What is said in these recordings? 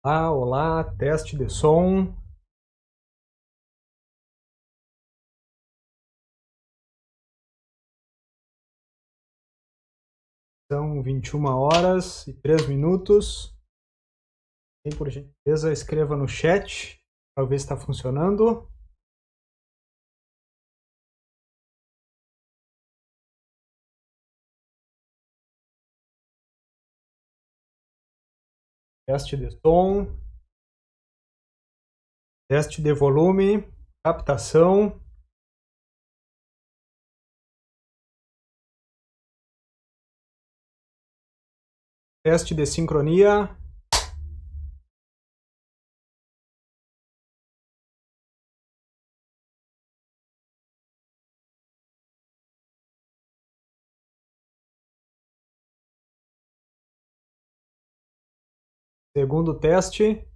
Olá, teste de som. São 21h03. E por gentileza, escreva no chat para ver se está funcionando. Teste de som. Teste de volume. Captação. Teste de sincronia. Segundo teste.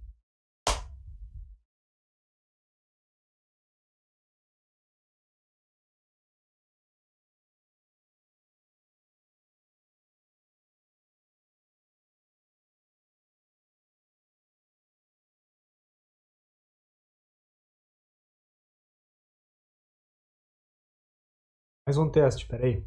Mais um teste, peraí.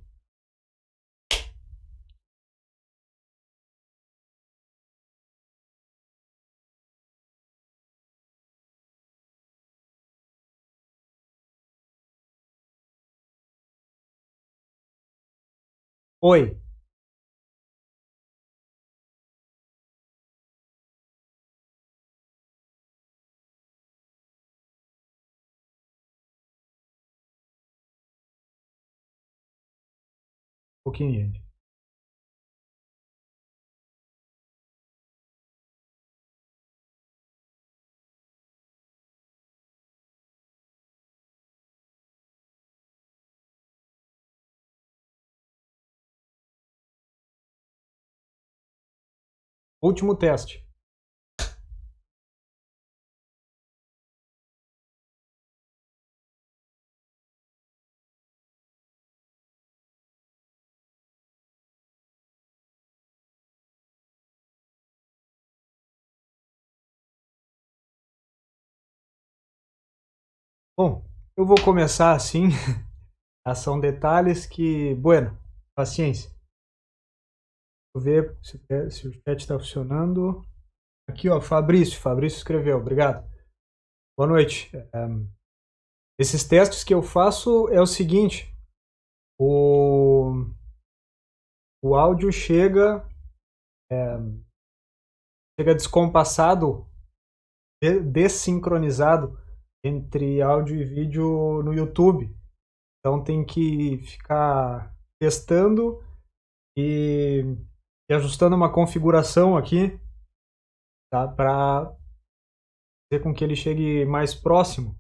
Oi. Um pouquinho, gente. Último teste. Bom, eu vou começar assim. São detalhes que, bueno, paciência. Vou ver se o chat está funcionando. Aqui, ó, Fabrício. Fabrício escreveu. Obrigado. Boa noite. Esses testes que eu faço é o seguinte. O, o áudio chega descompassado, dessincronizado entre áudio e vídeo no YouTube. Então tem que ficar testando e ajustando uma configuração aqui, tá, para fazer com que ele chegue mais próximo.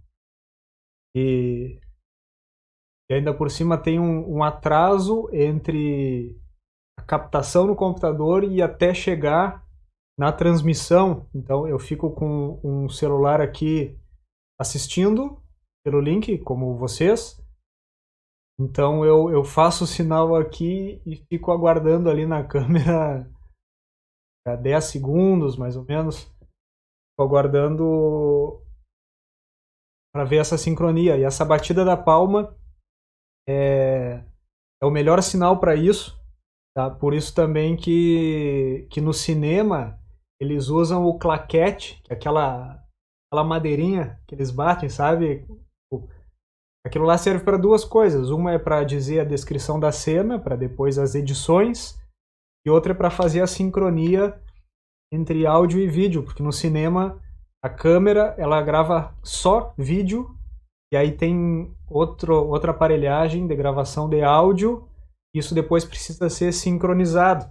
E ainda por cima tem um atraso entre a captação no computador e até chegar na transmissão. Então eu fico com um celular aqui assistindo pelo link, como vocês. Então eu faço o sinal aqui e fico aguardando ali na câmera 10 segundos, mais ou menos. Fico aguardando para ver essa sincronia. E essa batida da palma é o melhor sinal para isso. Tá? Por isso também que no cinema eles usam o claquete, que é aquela madeirinha que eles batem, sabe? Aquilo lá serve para duas coisas. Uma é para dizer a descrição da cena, para depois as edições, e outra é para fazer a sincronia entre áudio e vídeo, porque no cinema a câmera ela grava só vídeo e aí tem outra aparelhagem de gravação de áudio. Isso depois precisa ser sincronizado.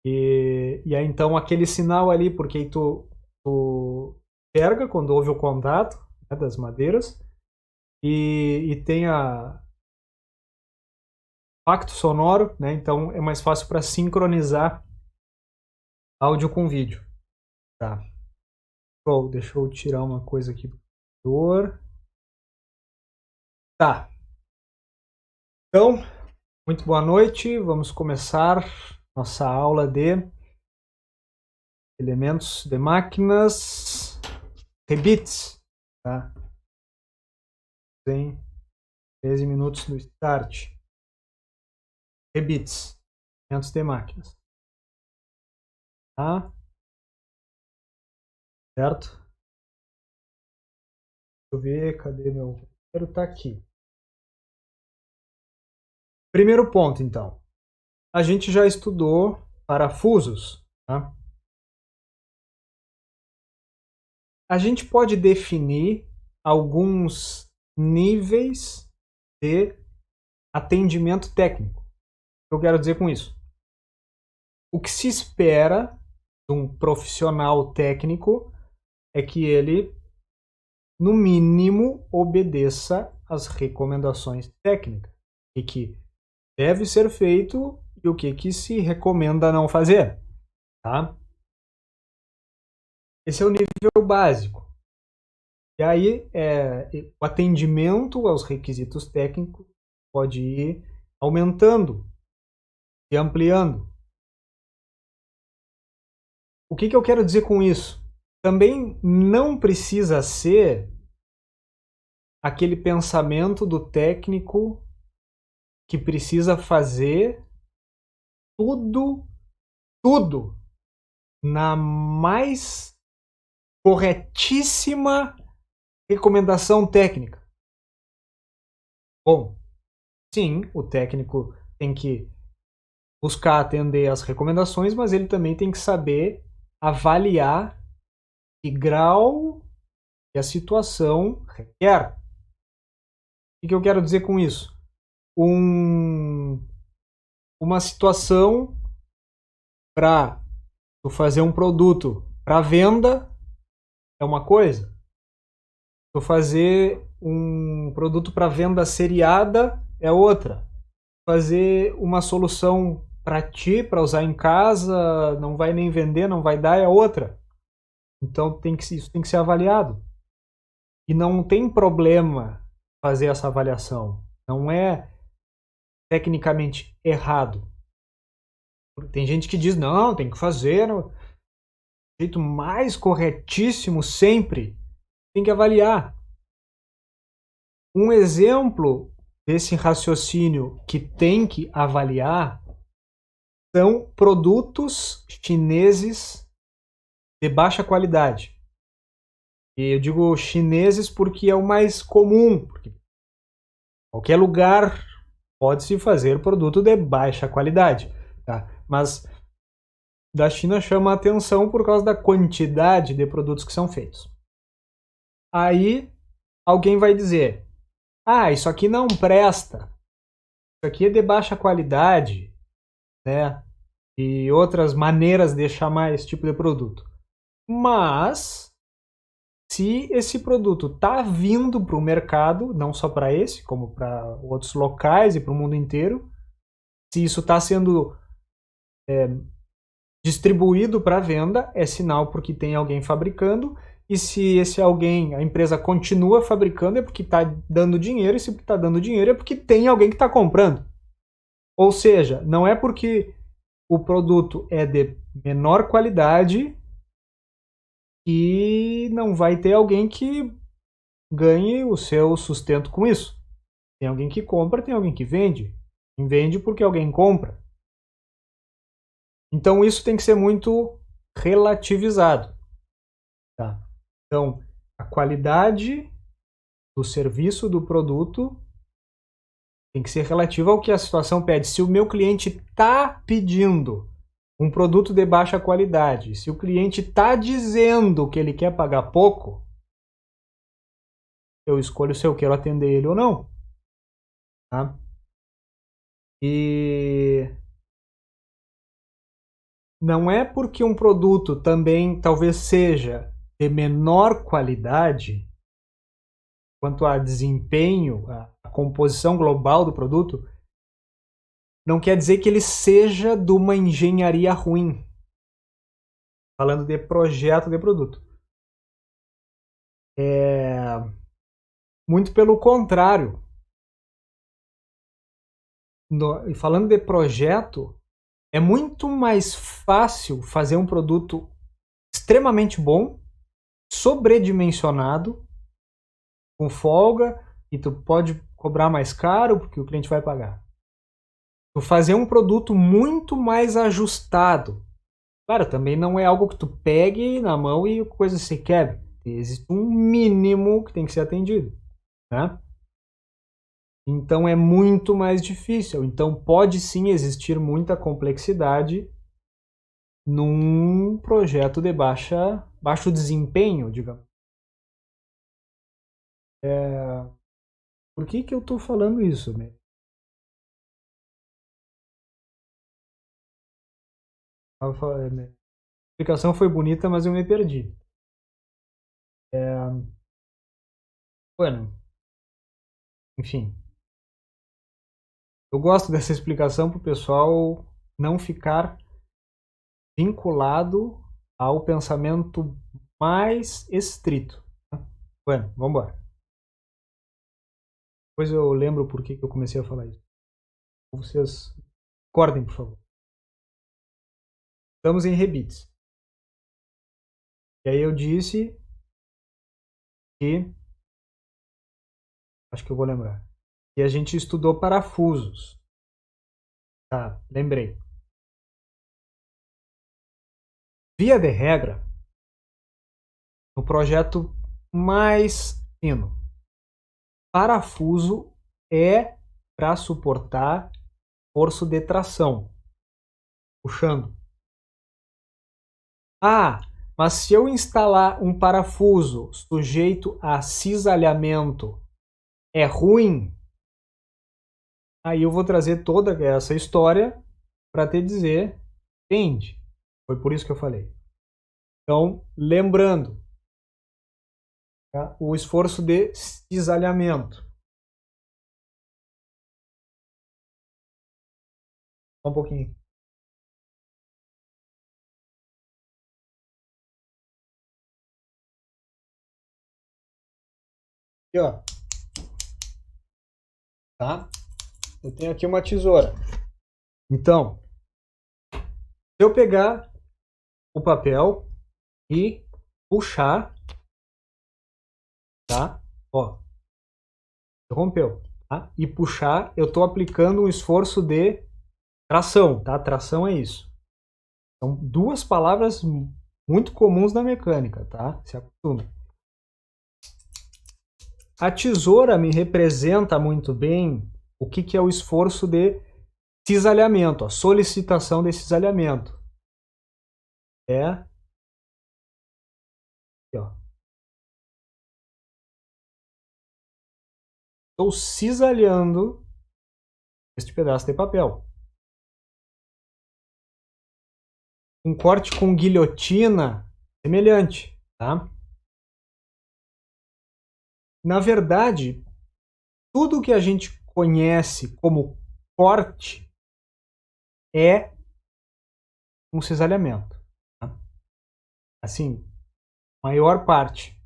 E aí então aquele sinal ali, porque tu enxerga quando houve o contato, né, das madeiras, e tem a impacto sonoro, né? Então é mais fácil para sincronizar áudio com vídeo. Tá. Bom, deixa eu tirar uma coisa aqui do computador. Tá. Então, muito boa noite. Vamos começar nossa aula de elementos de máquinas, rebits, tá? Tem 13 minutos do start. Rebits, elementos de máquinas. Tá? Certo? Deixa eu ver, cadê meu roteiro? Tá aqui. Primeiro ponto, então. A gente já estudou parafusos, tá? A gente pode definir alguns níveis de atendimento técnico. O que eu quero dizer com isso? O que se espera de um profissional técnico é que ele, no mínimo, obedeça às recomendações técnicas. E que deve ser feito e o que se recomenda não fazer. Tá? Esse é o nível básico. E aí, o atendimento aos requisitos técnicos pode ir aumentando e ampliando. O que eu quero dizer com isso? Também não precisa ser aquele pensamento do técnico que precisa fazer tudo na mais corretíssima recomendação técnica. Bom, sim, o técnico tem que buscar atender às recomendações, mas ele também tem que saber avaliar que grau que a situação requer. O que eu quero dizer com isso? Uma situação para fazer um produto para venda é uma coisa. Tu fazer um produto para venda seriada é outra. Fazer uma solução para ti, para usar em casa, não vai nem vender, não vai dar, é outra. Então isso tem que ser avaliado. E não tem problema fazer essa avaliação. Não é tecnicamente errado. Tem gente que diz, não, tem que fazer do jeito mais corretíssimo sempre. Tem que avaliar. Um exemplo desse raciocínio que tem que avaliar são produtos chineses de baixa qualidade. E eu digo chineses porque é o mais comum. Porque qualquer lugar pode-se fazer produto de baixa qualidade. Tá? Mas da China chama a atenção por causa da quantidade de produtos que são feitos. Aí alguém vai dizer, isso aqui não presta. Isso aqui é de baixa qualidade, né? E outras maneiras de chamar esse tipo de produto. Mas se esse produto está vindo para o mercado, não só para esse, como para outros locais e para o mundo inteiro, se isso está sendo distribuído para venda, é sinal porque tem alguém fabricando, e se esse alguém, a empresa continua fabricando, é porque está dando dinheiro, e se está dando dinheiro é porque tem alguém que está comprando. Ou seja, não é porque o produto é de menor qualidade e não vai ter alguém que ganhe o seu sustento com isso. Tem alguém que compra, tem alguém que vende. Quem vende porque alguém compra. Então isso tem que ser muito relativizado. Tá? Então, a qualidade do serviço, do produto, tem que ser relativa ao que a situação pede. Se o meu cliente está pedindo um produto de baixa qualidade, se o cliente está dizendo que ele quer pagar pouco, eu escolho se eu quero atender ele ou não. Tá? E não é porque um produto também talvez seja de menor qualidade quanto a desempenho, a composição global do produto, não quer dizer que ele seja de uma engenharia ruim. Falando de projeto de produto. Muito pelo contrário. Falando de projeto, é muito mais fácil fazer um produto extremamente bom, sobredimensionado, com folga, e tu pode cobrar mais caro porque o cliente vai pagar. Tu fazer um produto muito mais ajustado. Claro, também não é algo que tu pegue na mão e a coisa se quebre. Existe um mínimo que tem que ser atendido, né? Então é muito mais difícil. Então pode sim existir muita complexidade num projeto de baixo desempenho, digamos. Por que eu estou falando isso, né? A explicação foi bonita, mas eu me perdi. Bueno, enfim. Eu gosto dessa explicação para o pessoal não ficar vinculado ao pensamento mais estrito. Bueno, vamos embora. Depois eu lembro por que eu comecei a falar isso. Vocês acordem, por favor. Estamos em rebites. E aí eu disse que... Acho que eu vou lembrar. E a gente estudou parafusos. Tá, lembrei. Via de regra, no projeto mais fino, parafuso é para suportar força de tração, puxando. Ah, mas se eu instalar um parafuso sujeito a cisalhamento, é ruim? Aí eu vou trazer toda essa história para te dizer, entende? Foi por isso que eu falei. Então, lembrando, tá? O esforço de cisalhamento. Só um pouquinho. Aqui, ó. Tá? Eu tenho aqui uma tesoura. Então, se eu pegar o papel e puxar, tá? Ó, rompeu, tá? E puxar, eu estou aplicando um esforço de tração, tá? Tração é isso. São duas palavras muito comuns na mecânica, tá? Se acostume. A tesoura me representa muito bem o que é o esforço de cisalhamento, a solicitação de cisalhamento. É aqui, ó. Estou cisalhando este pedaço de papel. Um corte com guilhotina semelhante, tá? Na verdade, tudo que a gente conhece como corte é um cisalhamento. Tá? Assim, maior parte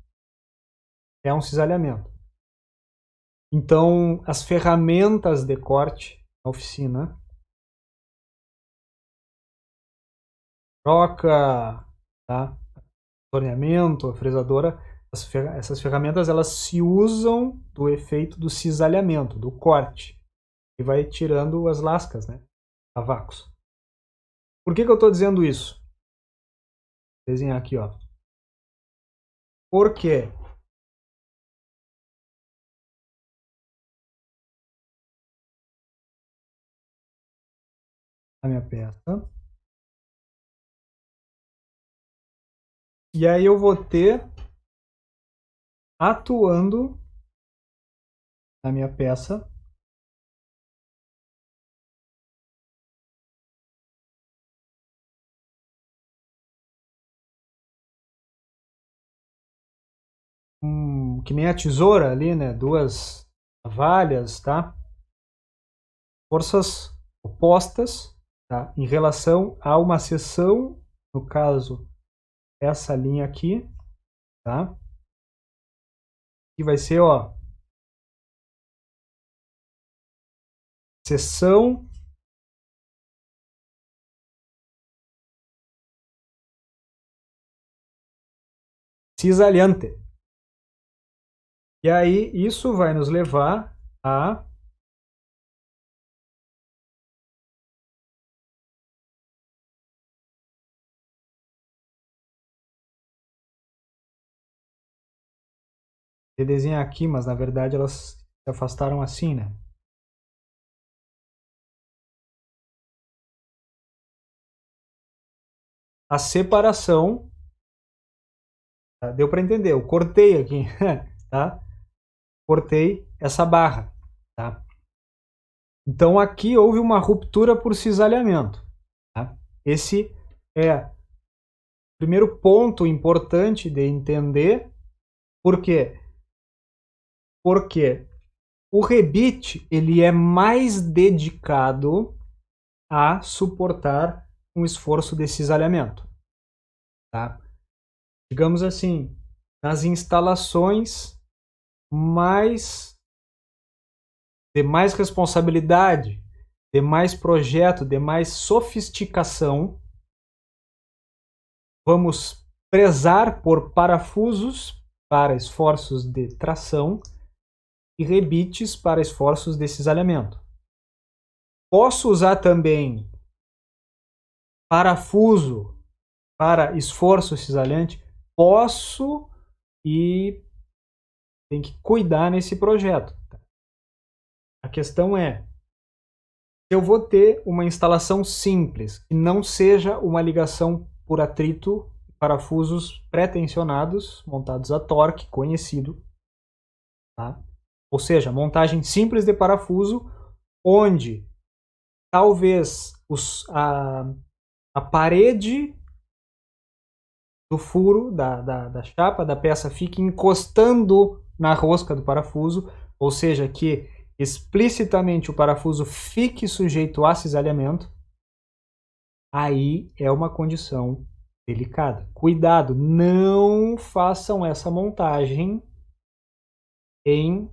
é um cisalhamento. Então, as ferramentas de corte na oficina, troca, tá? Torneamento, a fresadora, essas ferramentas elas se usam do efeito do cisalhamento, do corte, e vai tirando as lascas, né? A vácuos. Por que eu estou dizendo isso? Vou desenhar aqui, ó. Por quê? A minha peça. E aí eu vou ter atuando na minha peça que nem a tesoura ali, né? Duas navalhas, tá? Forças opostas, tá? Em relação a uma seção, no caso, essa linha aqui, tá? Que vai ser, ó, seção cisalhante. E aí isso vai nos levar a desenhar aqui, mas na verdade elas se afastaram assim, né? A separação, tá? Deu para entender, eu cortei aqui, tá? Cortei essa barra, tá? Então aqui houve uma ruptura por cisalhamento, tá? Esse é o primeiro ponto importante de entender. Por quê? Porque o rebite ele é mais dedicado a suportar um esforço de cisalhamento, tá? Digamos assim, nas instalações de mais responsabilidade, de mais projeto, de mais sofisticação, vamos prezar por parafusos para esforços de tração e rebites para esforços de cisalhamento. Posso usar também parafuso para esforço cisalhante? Posso, e tem que cuidar nesse projeto. A questão é, se eu vou ter uma instalação simples, que não seja uma ligação por atrito, parafusos pré-tensionados, montados a torque, conhecido, tá? Ou seja, montagem simples de parafuso, onde talvez a parede do furo, da chapa, da peça fique encostando na rosca do parafuso, ou seja, que explicitamente o parafuso fique sujeito a cisalhamento, aí é uma condição delicada. Cuidado, não façam essa montagem em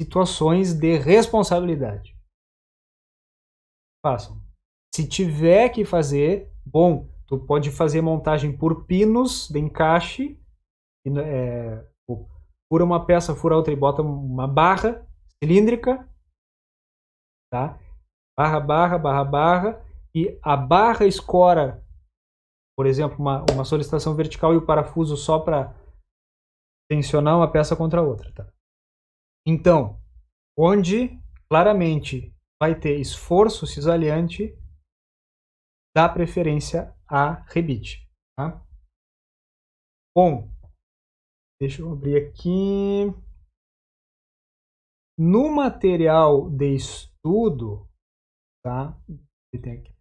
situações de responsabilidade. Façam. Se tiver que fazer, bom, tu pode fazer montagem por pinos de encaixe, fura uma peça, fura outra e bota uma barra cilíndrica, tá? Barra, barra, barra, barra, e a barra escora, por exemplo, uma solicitação vertical e o parafuso só para tensionar uma peça contra a outra, tá? Então, onde claramente vai ter esforço cisalhante, dá preferência a rebite, tá? Bom, deixa eu abrir aqui. No material de estudo, tá? Tem aqui.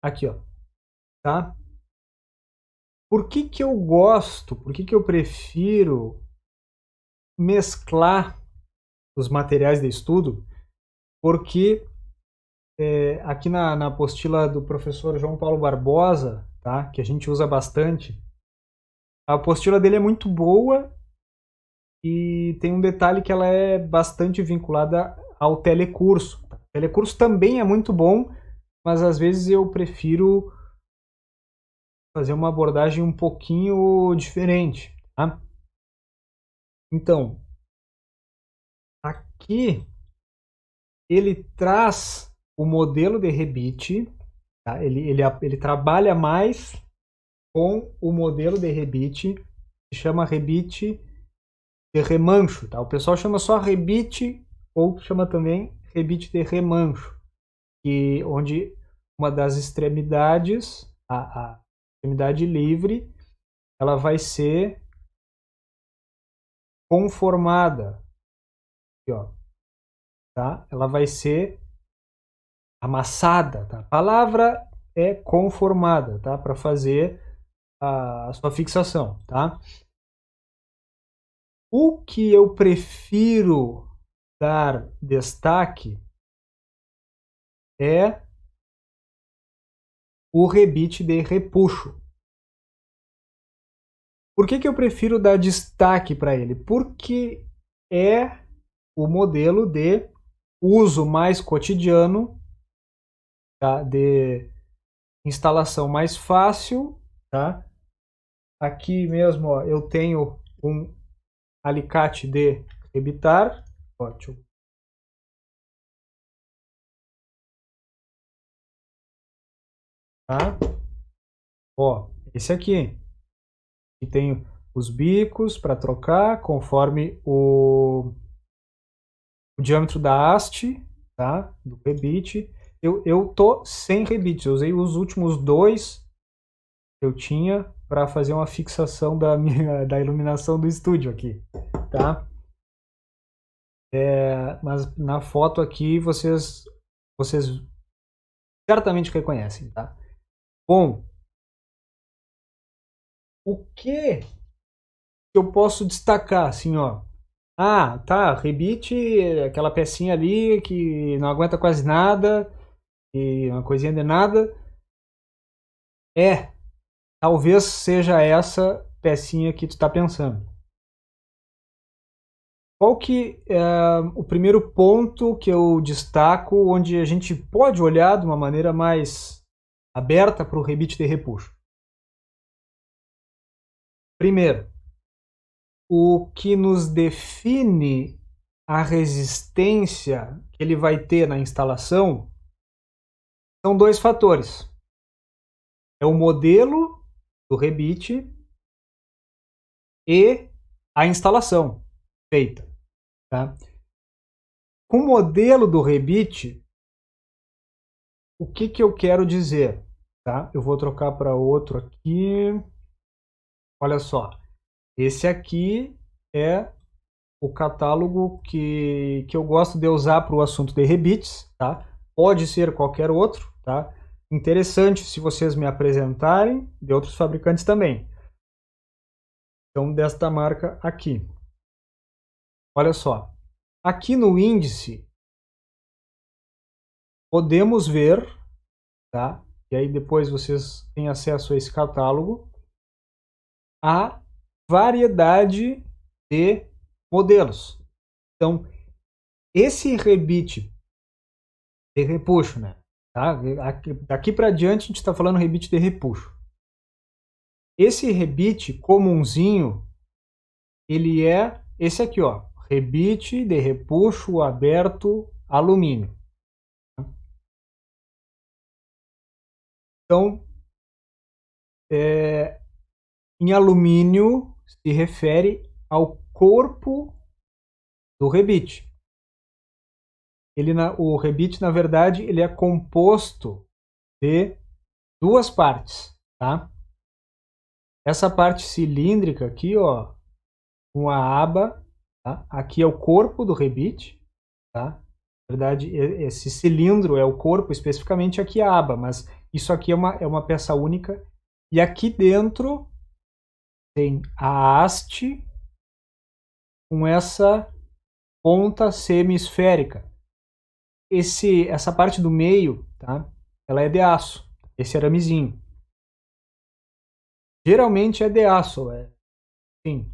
Aqui, ó, tá? Por que que eu gosto, por que que eu prefiro mesclar os materiais de estudo? Porque aqui na apostila do professor João Paulo Barbosa, tá? Que a gente usa bastante, a apostila dele é muito boa e tem um detalhe que ela é bastante vinculada ao telecurso. Tá? O telecurso também é muito bom, mas às vezes eu prefiro fazer uma abordagem um pouquinho diferente, tá? Então, aqui ele traz o modelo de rebite, tá? Ele trabalha mais com o modelo de rebite, que chama rebite de remancho, tá? O pessoal chama só rebite ou chama também rebite de remancho, onde uma das extremidades, a extremidade livre, ela vai ser conformada, aqui, ó, tá? Ela vai ser amassada, tá? A palavra é conformada, tá? Para fazer a sua fixação, tá? O que eu prefiro dar destaque é o rebite de repuxo, Por que eu prefiro dar destaque para ele? Porque é o modelo de uso mais cotidiano, tá? De instalação mais fácil, tá? Aqui mesmo, ó, eu tenho um alicate de rebitar. Ótimo. Tá? Ó, esse aqui. E tem os bicos para trocar conforme o diâmetro da haste, tá? Do rebite. Eu tô sem rebite, eu usei os últimos dois que eu tinha para fazer uma fixação da iluminação do estúdio aqui, tá? Mas na foto aqui vocês certamente reconhecem, tá? Bom, o que eu posso destacar, assim, ó? Ah, tá, rebite, aquela pecinha ali que não aguenta quase nada, e uma coisinha de nada. Talvez seja essa pecinha que tu tá pensando. Qual que é o primeiro ponto que eu destaco onde a gente pode olhar de uma maneira mais aberta para o rebite de repuxo? Primeiro, o que nos define a resistência que ele vai ter na instalação são dois fatores. É o modelo do rebite e a instalação feita. Tá? Com o modelo do rebite, o que eu quero dizer? Tá? Eu vou trocar para outro aqui. Olha só. Esse aqui é o catálogo que eu gosto de usar para o assunto de rebites. Tá? Pode ser qualquer outro. Tá? Interessante se vocês me apresentarem de outros fabricantes também. Então, desta marca aqui. Olha só. Aqui no índice, podemos ver, tá? E aí depois vocês têm acesso a esse catálogo, a variedade de modelos. Então, esse rebite de repuxo, né? Tá? Daqui para diante a gente está falando rebite de repuxo. Esse rebite comunzinho, ele é esse aqui, ó, rebite de repuxo aberto alumínio. Então, em alumínio se refere ao corpo do rebite. O rebite, na verdade, ele é composto de duas partes, tá? Essa parte cilíndrica aqui, ó, com a aba, tá? Aqui é o corpo do rebite, tá? Na verdade, esse cilindro é o corpo, especificamente aqui a aba, mas isso aqui é uma peça única. E aqui dentro tem a haste com essa ponta semi-esférica. Essa parte do meio, tá? Ela é de aço, esse aramezinho. Geralmente é de aço, sim.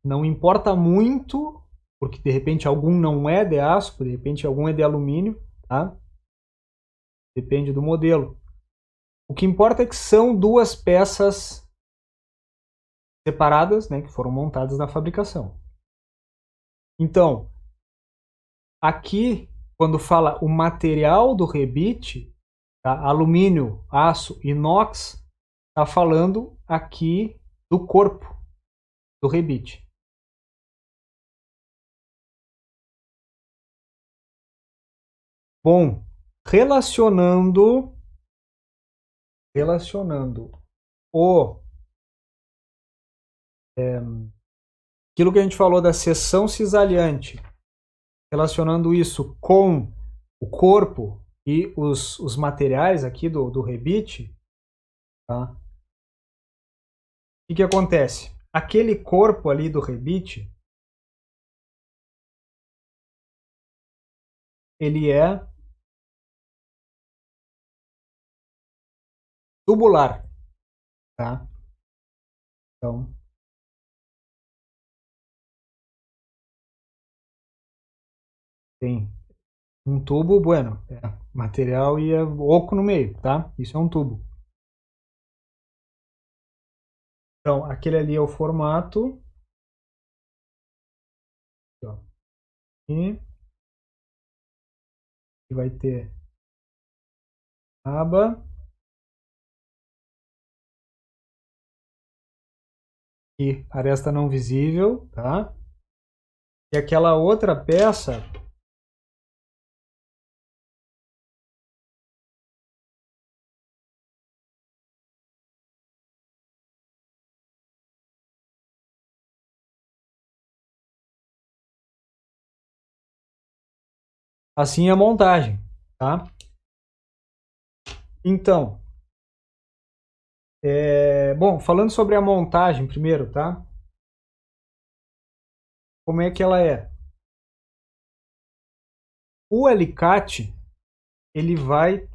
Não importa muito, porque de repente algum não é de aço, de repente algum é de alumínio, tá? Depende do modelo. O que importa é que são duas peças separadas, né, que foram montadas na fabricação. Então, aqui, quando fala o material do rebite, tá? Alumínio, aço, inox, está falando aqui do corpo do rebite. Bom, relacionando o aquilo que a gente falou da seção cisalhante, relacionando isso com o corpo e os materiais aqui do rebite, tá? O que acontece? Aquele corpo ali do rebite, ele é tubular, tá? Então, tem um tubo, bueno, material e oco no meio, tá? Isso é um tubo. Então, aquele ali é o formato. E vai ter aba e aresta não visível, tá? E aquela outra peça assim é a montagem, tá? Então, bom, falando sobre a montagem primeiro, tá? Como é que ela é? O alicate, ele vai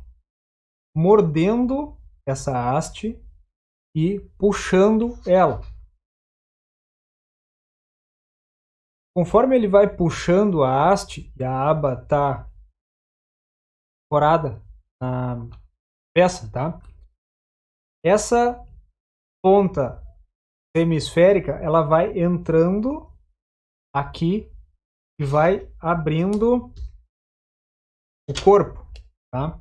mordendo essa haste e puxando ela. Conforme ele vai puxando a haste e a aba tá forada na peça, tá? Essa ponta semisférica, ela vai entrando aqui e vai abrindo o corpo, tá?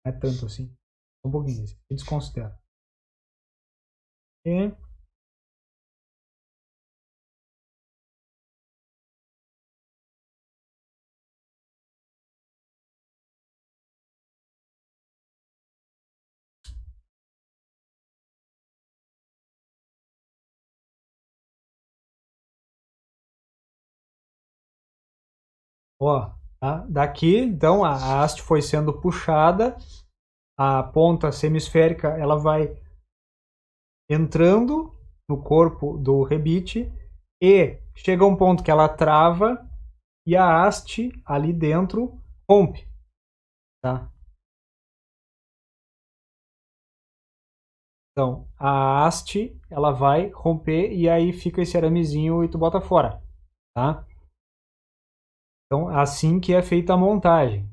Não é tanto assim. Um pouquinho, assim, desconsidera. E ó, tá? Daqui, então, a haste foi sendo puxada, a ponta semisférica ela vai entrando no corpo do rebite e chega um ponto que ela trava e a haste ali dentro rompe, tá? Então, a haste ela vai romper e aí fica esse aramezinho e tu bota fora, tá? Então, assim que é feita a montagem.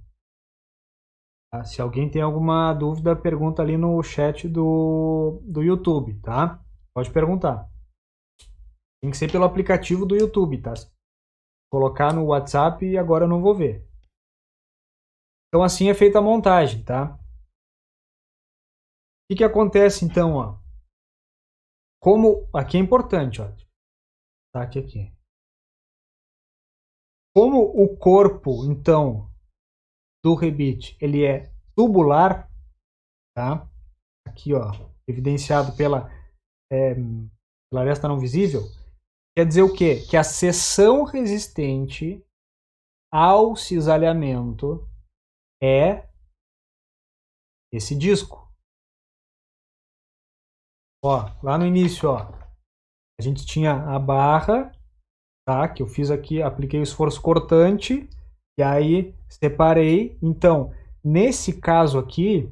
Tá? Se alguém tem alguma dúvida, pergunta ali no chat do YouTube, tá? Pode perguntar. Tem que ser pelo aplicativo do YouTube, tá? Colocar no WhatsApp e agora eu não vou ver. Então, assim é feita a montagem, tá? O que acontece então, ó? Como aqui é importante, ó. Tá aqui. Como o corpo, então, do rebite, ele é tubular, tá? Aqui, ó, evidenciado pela aresta não visível, quer dizer o quê? Que a seção resistente ao cisalhamento é esse disco. Ó, lá no início, ó, a gente tinha a barra, tá? Que eu fiz aqui, apliquei o esforço cortante e aí separei. Então, nesse caso aqui,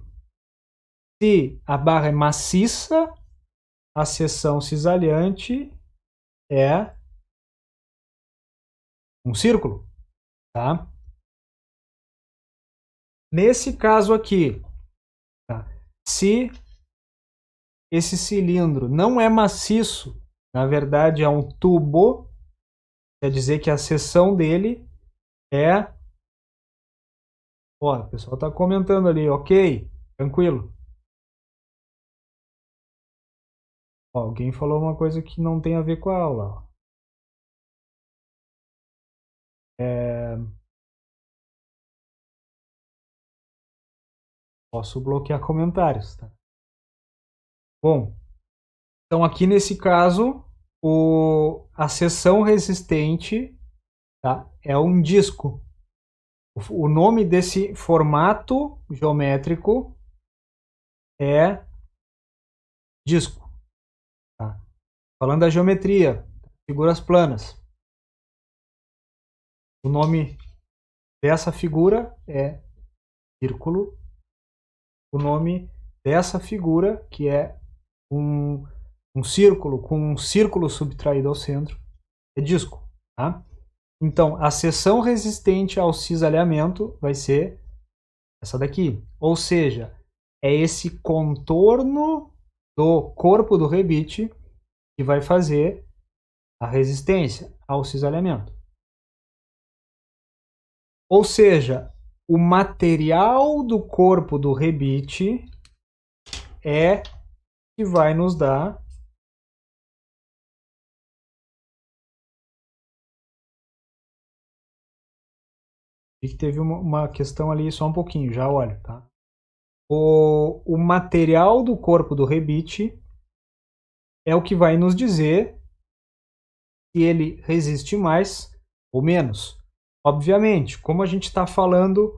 se a barra é maciça, a seção cisalhante é um círculo, tá? Nesse caso aqui, tá? Se esse cilindro não é maciço, na verdade é um tubo, quer dizer que a seção dele é... Ó, o pessoal está comentando ali, ok, tranquilo. Ó, alguém falou uma coisa que não tem a ver com a aula. Ó. Posso bloquear comentários, tá? Bom, então aqui nesse caso, a seção resistente, tá, é um disco. O nome desse formato geométrico é disco. Tá? Falando da geometria, figuras planas. O nome dessa figura é círculo o nome dessa figura, que é um círculo com um círculo subtraído ao centro, é disco. Tá? Então, a seção resistente ao cisalhamento vai ser essa daqui. Ou seja, é esse contorno do corpo do rebite que vai fazer a resistência ao cisalhamento. Ou seja, o material do corpo do rebite é que vai nos dar e que teve uma questão ali só um pouquinho, já olha, tá? O material do corpo do rebite é o que vai nos dizer se ele resiste mais ou menos. Obviamente, como a gente está falando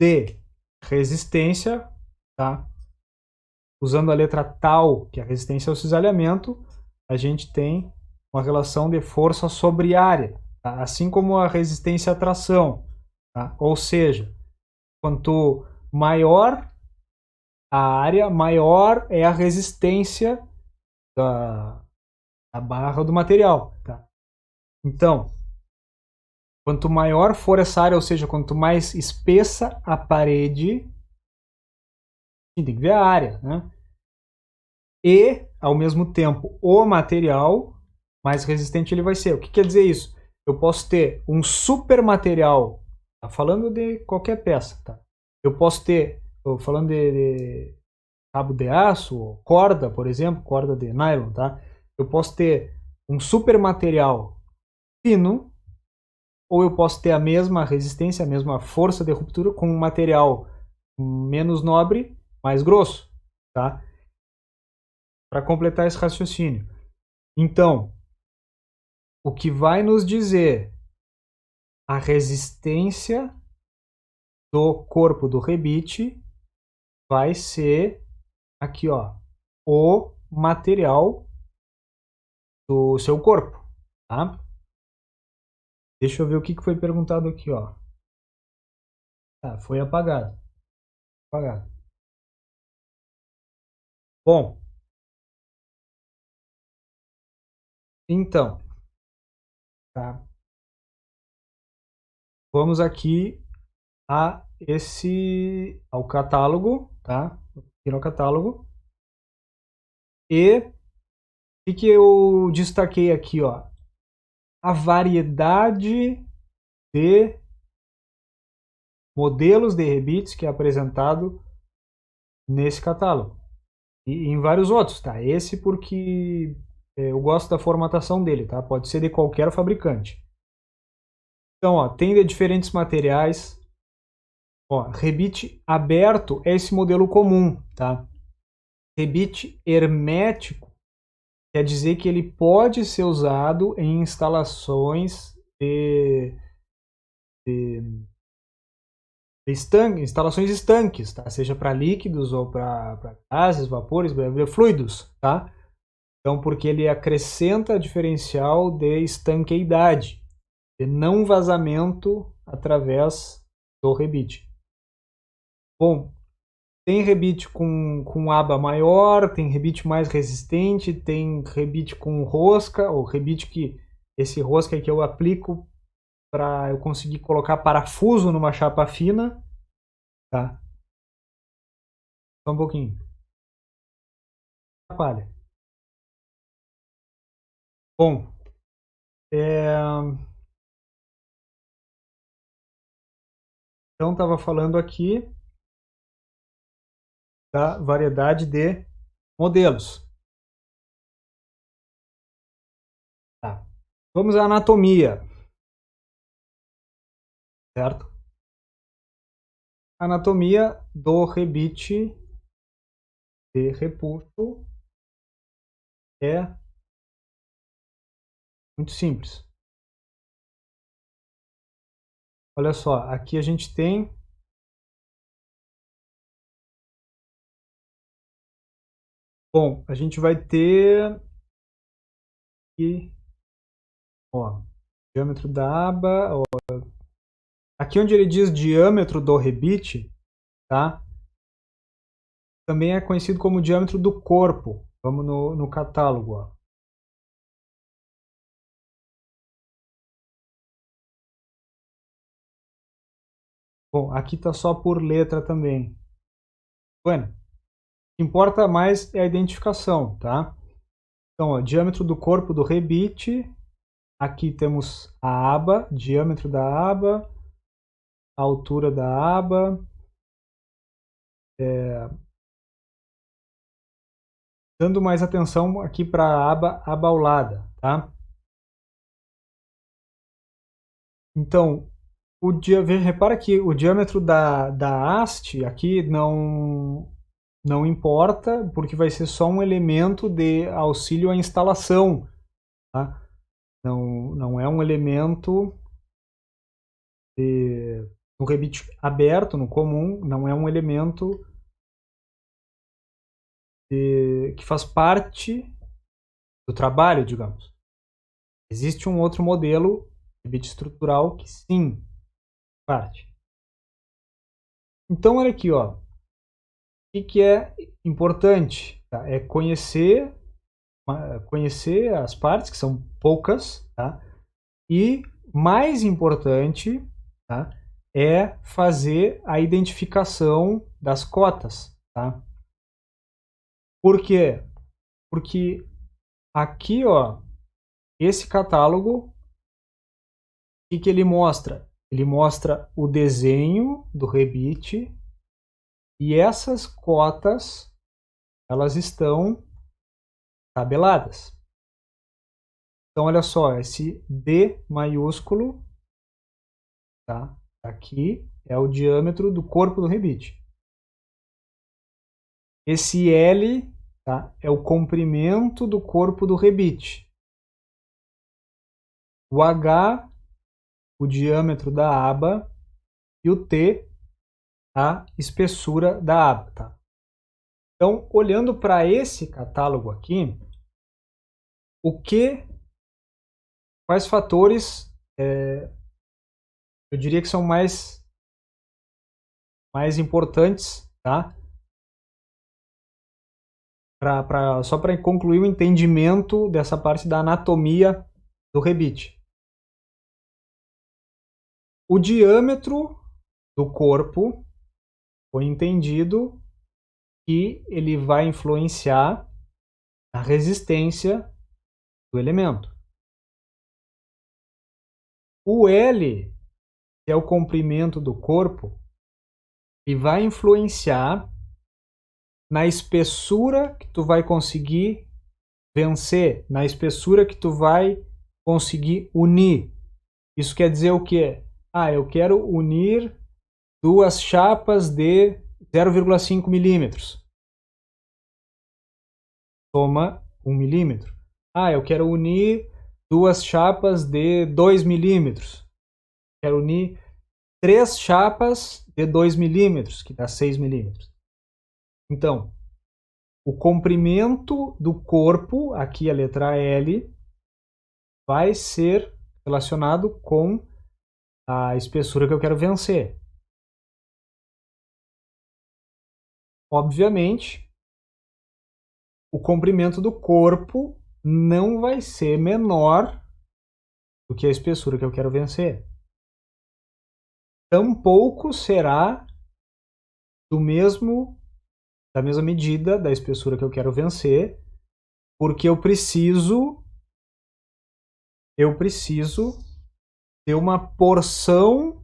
de resistência, tá? Usando a letra tal, que é a resistência ao cisalhamento, a gente tem uma relação de força sobre área, tá? Assim como a resistência à tração. Tá? Ou seja, quanto maior a área, maior é a resistência da barra do material. Tá? Então, quanto maior for essa área, ou seja, quanto mais espessa a parede, tem que ver a área, né? E, ao mesmo tempo, o material, mais resistente ele vai ser. O que quer dizer isso? Eu posso ter um super material, tá? Falando de qualquer peça, tá? Eu posso ter, falando de cabo de aço, corda, por exemplo, corda de nylon, tá? Eu posso ter um super material fino, ou eu posso ter a mesma resistência, a mesma força de ruptura com um material menos nobre, mais grosso, tá? Para completar esse raciocínio. Então, o que vai nos dizer a resistência do corpo do rebite vai ser aqui, ó, o material do seu corpo, tá? Deixa eu ver o que foi perguntado aqui, ó. Tá, foi apagado. Apagado. Bom, então, tá? Vamos aqui ao catálogo, tá? Aqui no catálogo. E o que eu destaquei aqui, ó? A variedade de modelos de rebites que é apresentado nesse catálogo. E em vários outros, tá? Esse porque eu gosto da formatação dele, tá? Pode ser de qualquer fabricante. Então, ó, tem de diferentes materiais. Ó, rebite aberto é esse modelo comum, tá? Rebite hermético quer dizer que ele pode ser usado em instalações de instalações estanques, tá? Seja para líquidos ou para gases, vapores, fluidos, tá? Então, porque ele acrescenta diferencial de estanqueidade, de não vazamento através do rebite. Bom, tem rebite com aba maior, tem rebite mais resistente, tem rebite com rosca, ou rebite que esse rosca é que eu aplico para eu conseguir colocar parafuso numa chapa fina, tá? Só um pouquinho. Atrapalha. Bom, então estava falando aqui da variedade de modelos. Tá. Vamos à anatomia, certo? Anatomia do rebite de repulso é muito simples. Olha só, aqui a gente tem bom, a gente vai ter aqui, ó, diâmetro da aba, ó, aqui onde ele diz diâmetro do rebite, tá? também é conhecido como diâmetro do corpo. Vamos no catálogo. Ó. Bom, aqui está só por letra também. Bueno, o que importa mais é a identificação, tá? Então, ó, diâmetro do corpo do rebite. Aqui temos a aba, diâmetro da aba, a altura da aba. Dando mais atenção aqui para a aba abaulada, tá? Então, repara que o diâmetro da haste aqui não importa, porque vai ser só um elemento de auxílio à instalação. Tá? Não é um elemento no rebite aberto, no comum, não é um elemento que faz parte do trabalho, digamos. Existe um outro modelo de rebite estrutural que sim, parte. Então, olha aqui, ó. O que é importante? Tá? É conhecer as partes, que são poucas, tá? E mais importante, tá? É fazer a identificação das cotas, tá? Por quê? Porque aqui, ó, esse catálogo, o que ele mostra? Ele mostra o desenho do rebite e essas cotas, elas estão tabeladas. Então, olha só, esse D maiúsculo, tá? Aqui é o diâmetro do corpo do rebite. Esse L, tá? É o comprimento do corpo do rebite. O H, o diâmetro da aba, e o T, a espessura da aba, tá? Então, olhando para esse catálogo aqui, quais fatores eu diria que são mais importantes, tá? Só para concluir o entendimento dessa parte da anatomia do rebite. O diâmetro do corpo foi entendido que ele vai influenciar a resistência do elemento. O L, que é o comprimento do corpo, ele vai influenciar na espessura que tu vai conseguir vencer, na espessura que tu vai conseguir unir. Isso quer dizer o quê? Eu quero unir duas chapas de 0,5 milímetros. Toma 1 milímetro. Eu quero unir duas chapas de 2 milímetros. Quero unir 3 chapas de 2 milímetros, que dá 6 milímetros. Então, o comprimento do corpo, aqui a letra L, vai ser relacionado com a espessura que eu quero vencer. Obviamente, o comprimento do corpo não vai ser menor do que a espessura que eu quero vencer. Tampouco será da mesma medida da espessura que eu quero vencer, porque eu preciso ter uma porção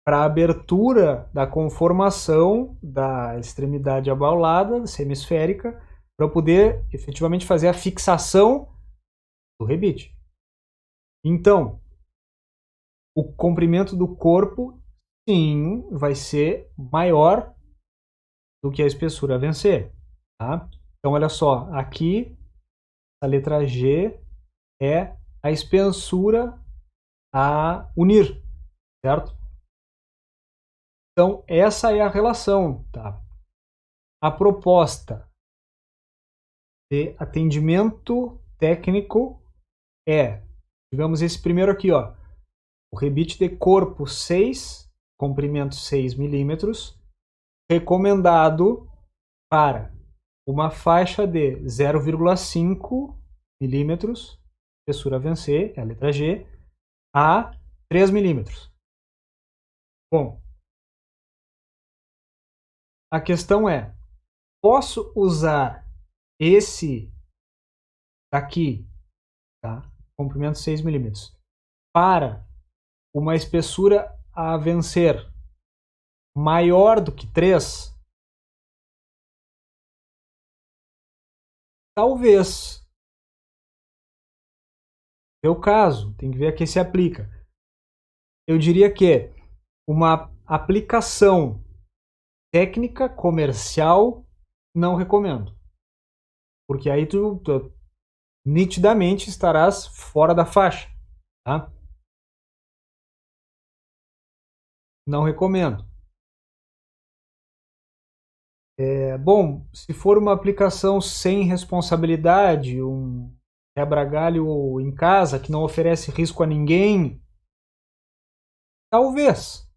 para a abertura da conformação da extremidade abaulada, semisférica, para eu poder efetivamente fazer a fixação do rebite. Então, o comprimento do corpo, sim, vai ser maior do que a espessura a vencer. Tá? Então, olha só, aqui a letra G é a espessura a unir, certo? Então, essa é a relação. Tá? A proposta de atendimento técnico é, digamos, esse primeiro aqui, ó, o rebite de corpo 6, comprimento 6 milímetros, recomendado para uma faixa de 0,5 milímetros, espessura a vencer, é a letra G, a 3 milímetros. Bom, a questão é, posso usar esse daqui, tá? Comprimento 6 milímetros, para uma espessura a vencer maior do que 3? Talvez. É o caso, tem que ver a que se aplica. Eu diria que uma aplicação técnica comercial não recomendo. Porque aí tu nitidamente estarás fora da faixa. Tá? Não recomendo. Bom, se for uma aplicação sem responsabilidade, um quebra-galho em casa que não oferece risco a ninguém, talvez.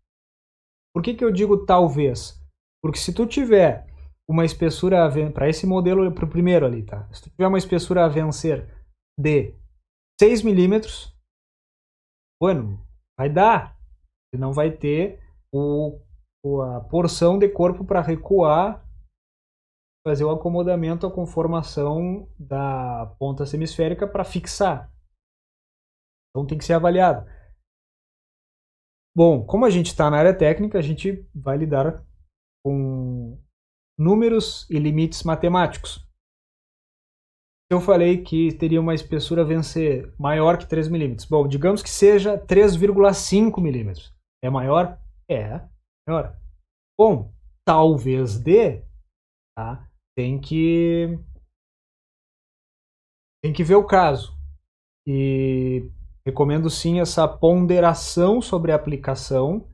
Por que eu digo talvez? Porque se tu tiver uma espessura para esse modelo, para o primeiro ali, tá? Se tu tiver uma espessura a vencer de 6 milímetros, bueno, vai dar. E não vai ter a porção de corpo para recuar, fazer o acomodamento, a conformação da ponta semisférica para fixar. Então tem que ser avaliado. Bom, como a gente está na área técnica, a gente vai lidar com números e limites matemáticos. Eu falei que teria uma espessura a vencer maior que 3 milímetros. Bom, digamos que seja 3,5 milímetros. É maior? É maior. Bom, talvez dê, tá? Tem que ver o caso. E recomendo sim essa ponderação sobre a aplicação,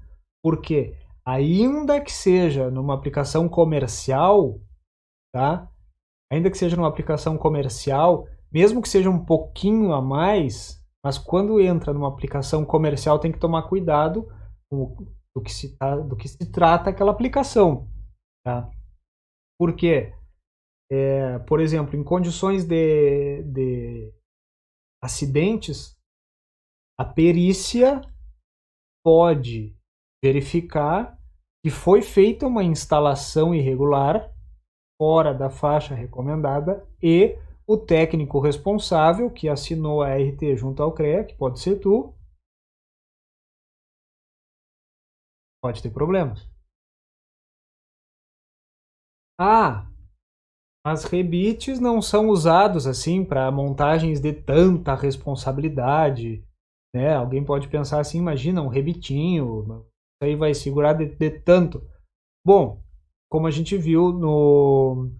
porque ainda que seja numa aplicação comercial, tá? Ainda que seja numa aplicação comercial, mesmo que seja um pouquinho a mais, mas quando entra numa aplicação comercial tem que tomar cuidado do que se trata aquela aplicação. Tá? Por quê? Por exemplo, em condições de acidentes, a perícia pode verificar que foi feita uma instalação irregular fora da faixa recomendada e o técnico responsável que assinou a RT junto ao CREA, que pode ser tu, pode ter problemas. Ah, as rebites não são usados assim para montagens de tanta responsabilidade, né? Alguém pode pensar assim, imagina um rebitinho, isso aí vai segurar de tanto. Bom, como a gente viu no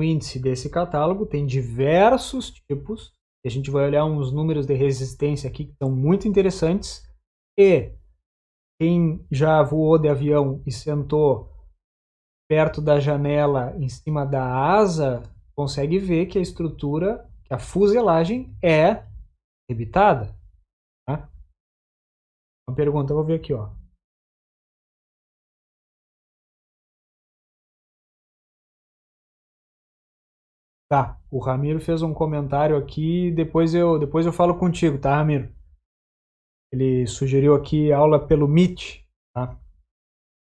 índice desse catálogo, tem diversos tipos, e a gente vai olhar uns números de resistência aqui que são muito interessantes, e quem já voou de avião e sentou perto da janela, em cima da asa, consegue ver que a estrutura, que a fuselagem é rebitada. Tá? Uma pergunta, eu vou ver aqui, ó. Tá, o Ramiro fez um comentário aqui, depois eu falo contigo, tá, Ramiro? Ele sugeriu aqui aula pelo Meet, tá?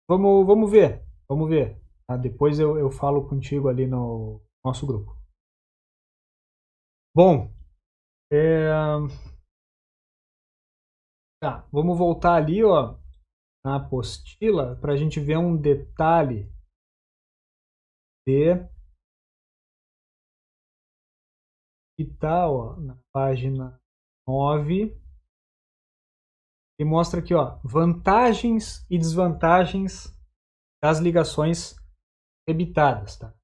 Vamos ver, vamos ver. Tá? Depois eu falo contigo ali no nosso grupo. Bom, tá, vamos voltar ali, ó, na apostila para a gente ver um detalhe de que tá, ó, na página 9 e mostra aqui, ó, vantagens e desvantagens das ligações rebitadas, tá?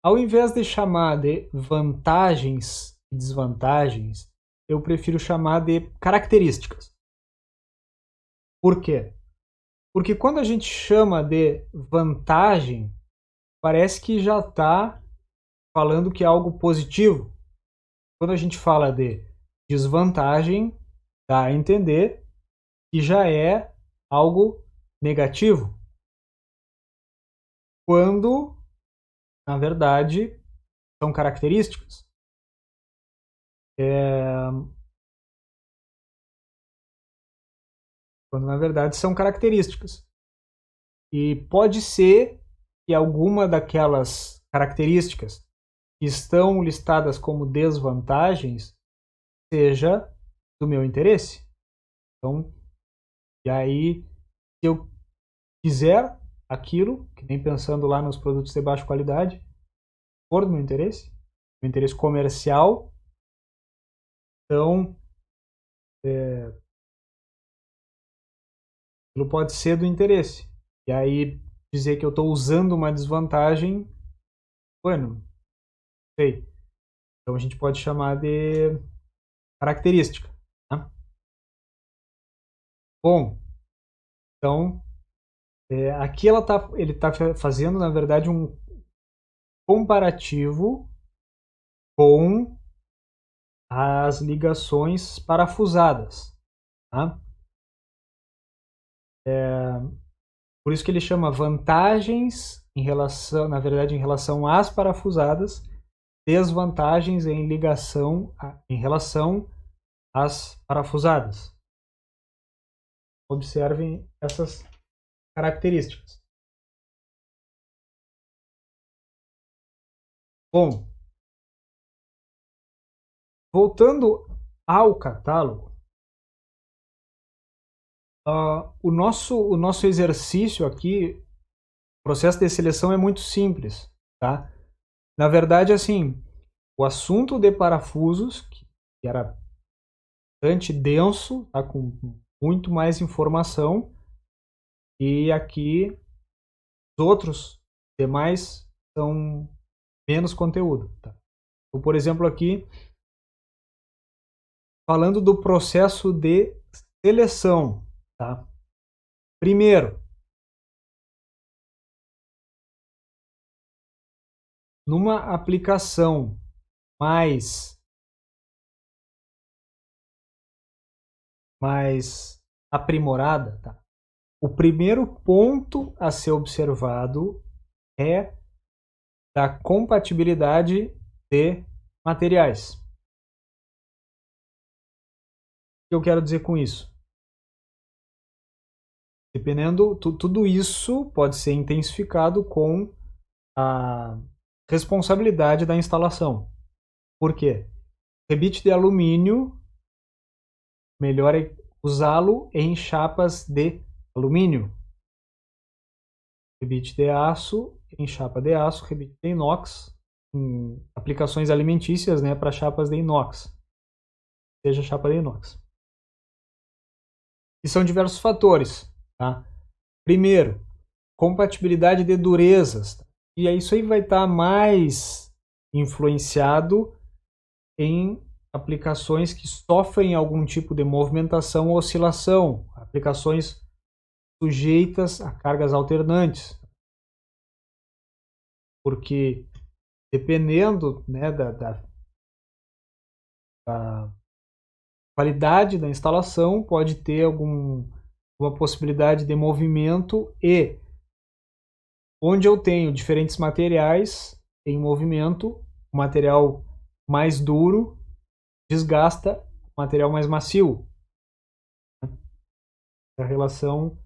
Ao invés de chamar de vantagens e desvantagens, eu prefiro chamar de características. Por quê? Porque quando a gente chama de vantagem, parece que já está falando que é algo positivo. Quando a gente fala de desvantagem, dá a entender que já é algo negativo. quando, na verdade, são características. Quando, na verdade, são características. E pode ser que alguma daquelas características que estão listadas como desvantagens seja do meu interesse. Então, e aí, se eu quiser aquilo, que nem pensando lá nos produtos de baixa qualidade, for do meu interesse comercial, então aquilo pode ser do interesse. E aí dizer que eu estou usando uma desvantagem, bueno, sei. Então a gente pode chamar de característica. Tá? Bom, então aqui ele está fazendo, na verdade, um comparativo com as ligações parafusadas. Tá? Por isso que ele chama vantagens em relação, na verdade, em relação às parafusadas, desvantagens em relação às parafusadas. Observem essas características. Bom, voltando ao catálogo, o nosso exercício aqui, o processo de seleção é muito simples, tá? Na verdade, assim, o assunto de parafusos, que era bastante denso, tá? Com muito mais informação, e aqui os outros demais são menos conteúdo. Tá? Então, por exemplo, aqui, falando do processo de seleção. Tá? Primeiro, numa aplicação mais aprimorada, tá? O primeiro ponto a ser observado é da compatibilidade de materiais. O que eu quero dizer com isso? Dependendo, tudo isso pode ser intensificado com a responsabilidade da instalação. Por quê? Rebite de alumínio, melhor é usá-lo em chapas de alumínio. Rebite de aço, em chapa de aço, rebite de inox, em aplicações alimentícias, né, para chapas de inox. Seja chapa de inox. E são diversos fatores. Tá? Primeiro, compatibilidade de durezas. E isso aí vai estar mais influenciado em aplicações que sofrem algum tipo de movimentação ou oscilação, aplicações sujeitas a cargas alternantes. Porque dependendo, né, da qualidade da instalação, pode ter alguma possibilidade de movimento e onde eu tenho diferentes materiais em movimento, o material mais duro desgasta o material mais macio. A relação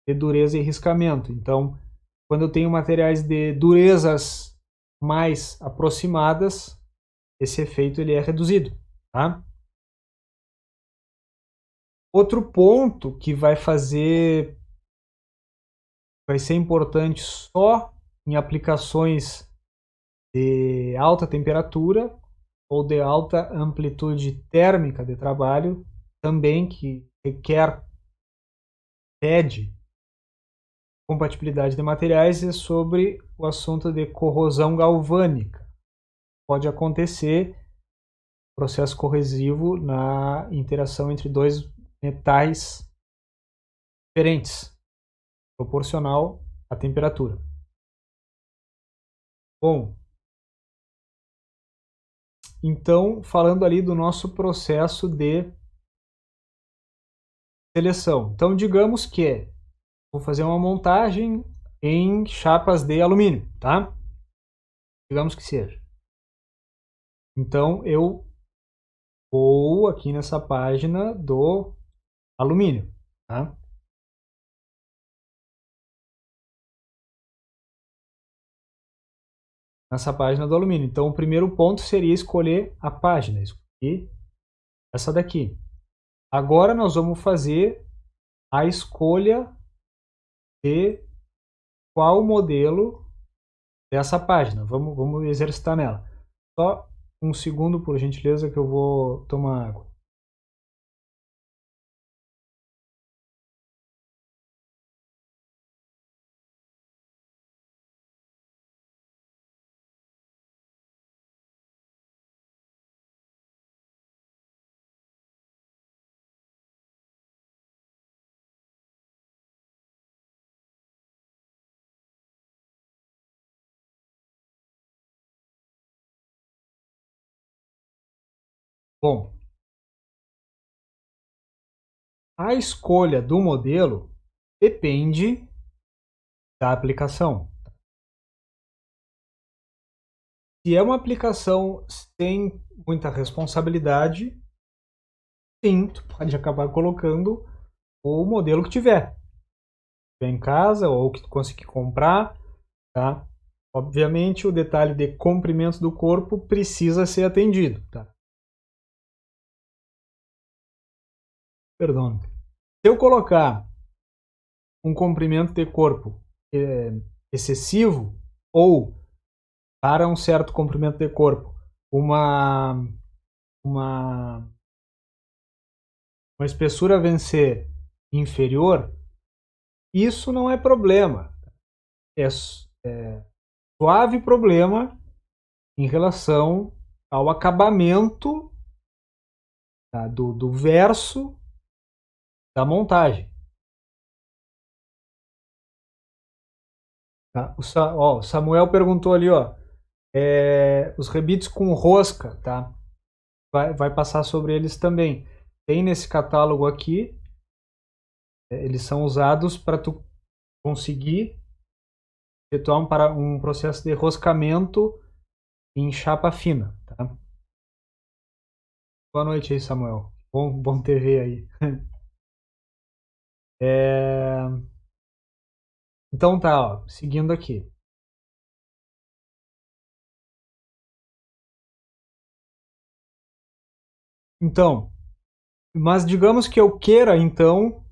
de dureza e riscamento. Então, quando eu tenho materiais de durezas mais aproximadas, esse efeito ele é reduzido. Tá? Outro ponto que vai ser importante só em aplicações de alta temperatura ou de alta amplitude térmica de trabalho, também que pede compatibilidade de materiais, é sobre o assunto de corrosão galvânica. Pode acontecer processo corrosivo na interação entre dois metais diferentes, proporcional à temperatura. Bom, então, falando ali do nosso processo de seleção. Então, digamos que vou fazer uma montagem em chapas de alumínio, tá? Digamos que seja. Então eu vou aqui nessa página do alumínio, tá? Nessa página do alumínio. Então o primeiro ponto seria escolher a página, escolhi essa daqui. Agora nós vamos fazer a escolha de qual modelo dessa página. Vamos exercitar nela. Só um segundo, por gentileza, que eu vou tomar água. Bom, a escolha do modelo depende da aplicação. Se é uma aplicação sem muita responsabilidade, sim, tu pode acabar colocando o modelo que tiver em casa ou que tu conseguir comprar, tá? Obviamente, o detalhe de comprimento do corpo precisa ser atendido, tá? Perdão. Se eu colocar um comprimento de corpo excessivo ou para um certo comprimento de corpo uma uma espessura a vencer inferior, isso não é problema. É suave problema em relação ao acabamento, tá, do verso da montagem. Tá? O Samuel perguntou ali, ó, os rebites com rosca, tá? Vai passar sobre eles também. Tem nesse catálogo aqui, eles são usados para tu conseguir efetuar um processo de roscamento em chapa fina, tá? Boa noite aí, Samuel. Bom TV aí. Então tá, ó, seguindo aqui. Então, mas digamos que eu queira então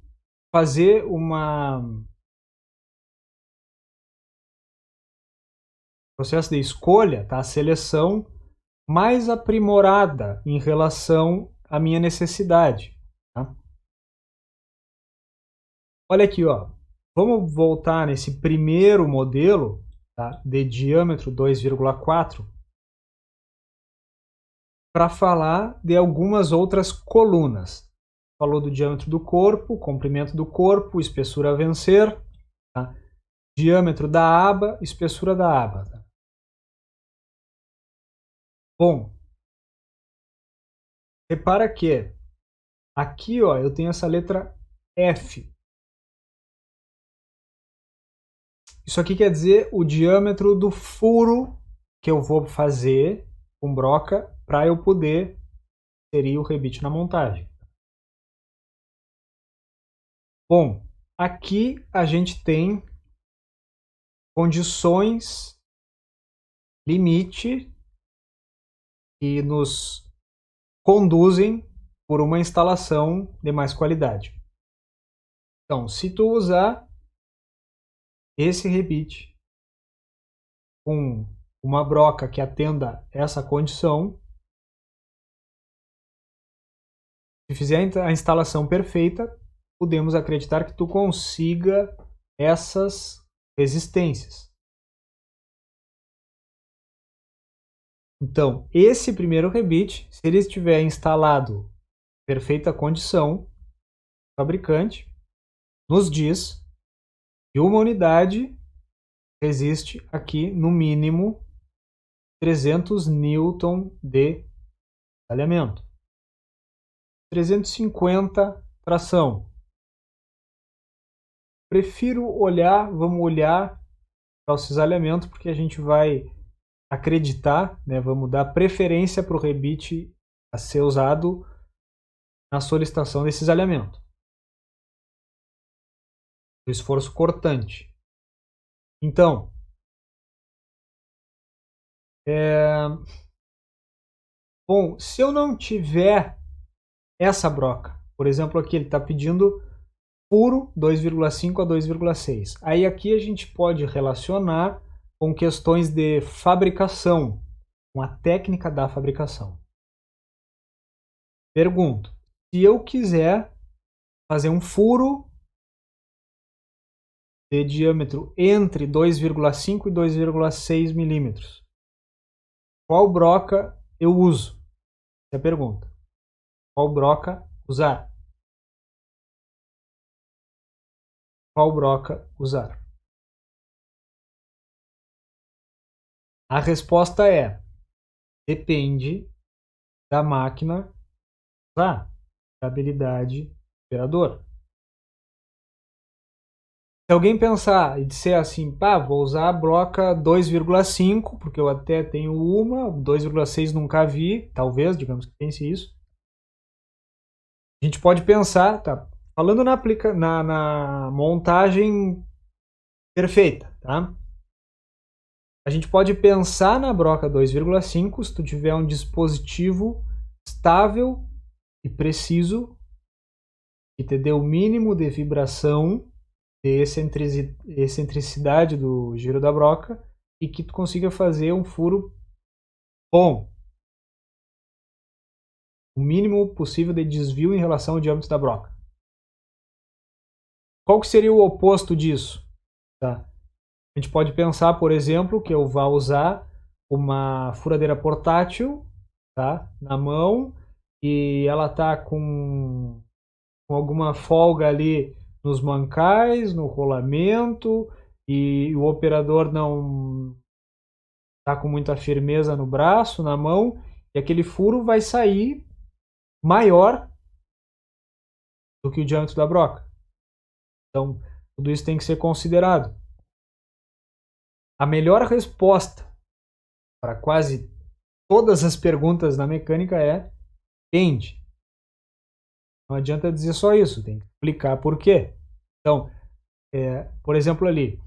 fazer uma processo de escolha, tá? Seleção mais aprimorada em relação à minha necessidade, tá? Olha aqui, ó. Vamos voltar nesse primeiro modelo, tá? De diâmetro 2,4 para falar de algumas outras colunas. Falou do diâmetro do corpo, comprimento do corpo, espessura a vencer, tá? Diâmetro da aba, espessura da aba. Tá? Bom, repara que aqui, ó, eu tenho essa letra F. Isso aqui quer dizer o diâmetro do furo que eu vou fazer com broca para eu poder inserir o rebite na montagem. Bom, aqui a gente tem condições limite que nos conduzem por uma instalação de mais qualidade. Então, se tu usar esse rebite com uma broca que atenda essa condição, se fizer a instalação perfeita, podemos acreditar que tu consiga essas resistências. Então, esse primeiro rebite, se ele estiver instalado em perfeita condição, o fabricante nos diz que uma unidade resiste aqui no mínimo 300 newton de talhamento. 350 tração. prefiro vamos olhar para o cisalhamento, porque a gente vai acreditar, né, vamos dar preferência para o rebite a ser usado na solicitação desse cisalhamento. O esforço cortante. Então, bom, se eu não tiver essa broca, por exemplo, aqui ele está pedindo furo 2,5 a 2,6. Aí aqui a gente pode relacionar com questões de fabricação, com a técnica da fabricação. Pergunto, se eu quiser fazer um furo de diâmetro entre 2,5 e 2,6 milímetros, qual broca eu uso? Essa é a pergunta. Qual broca usar? Qual broca usar? A resposta é: depende da máquina usar, da habilidade do operador. Se alguém pensar e disser assim, pá, vou usar a broca 2,5, porque eu até tenho uma, 2,6 nunca vi, talvez, digamos que pense isso. A gente pode pensar, tá? Falando na montagem perfeita, tá? A gente pode pensar na broca 2,5 se tu tiver um dispositivo estável e preciso que te dê o mínimo de vibração, de excentricidade do giro da broca e que tu consiga fazer um furo bom. O mínimo possível de desvio em relação ao diâmetro da broca. Qual que seria o oposto disso? Tá? A gente pode pensar, por exemplo, que eu vá usar uma furadeira portátil, tá, na mão e ela tá com alguma folga ali nos mancais, no rolamento e o operador não tá com muita firmeza no braço, na mão, e aquele furo vai sair maior do que o diâmetro da broca. Então, tudo isso tem que ser considerado. A melhor resposta para quase todas as perguntas da mecânica é depende. Não adianta dizer só isso, tem que explicar por quê. Então, por exemplo ali,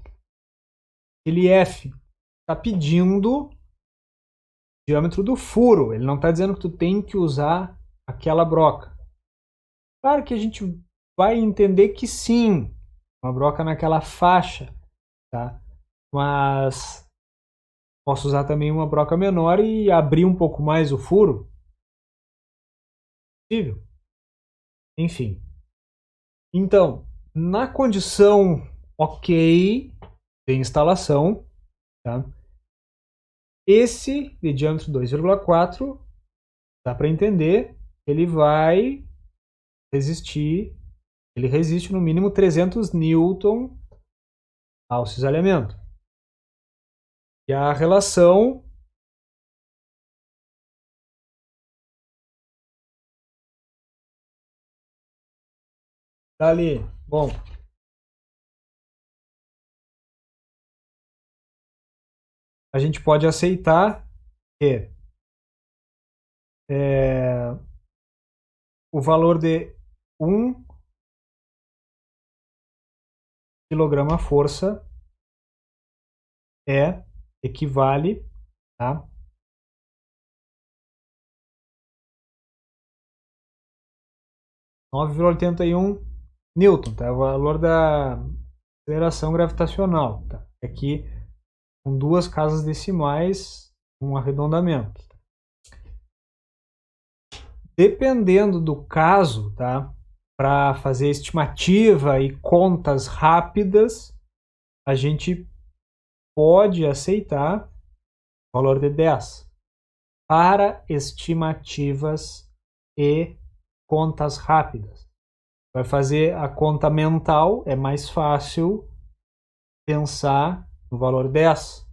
ele F está pedindo o diâmetro do furo, ele não está dizendo que tu tem que usar aquela broca. Claro que a gente vai entender que sim, uma broca naquela faixa, tá? Mas posso usar também uma broca menor e abrir um pouco mais o furo. Possível. Enfim. Então, na condição ok de instalação, tá? Esse de diâmetro 2,4 dá para entender, ele vai resistir, ele resiste no mínimo 300 newton ao cisalhamento. E a relação tá ali. Bom, a gente pode aceitar que o valor de 1 kg força equivale a 9,81 newton, tá? É o valor da aceleração gravitacional, tá? Aqui com duas casas decimais, um arredondamento. Dependendo do caso, tá? Para fazer estimativa e contas rápidas, a gente pode aceitar o valor de 10 para estimativas e contas rápidas. Vai fazer a conta mental, é mais fácil pensar no valor 10.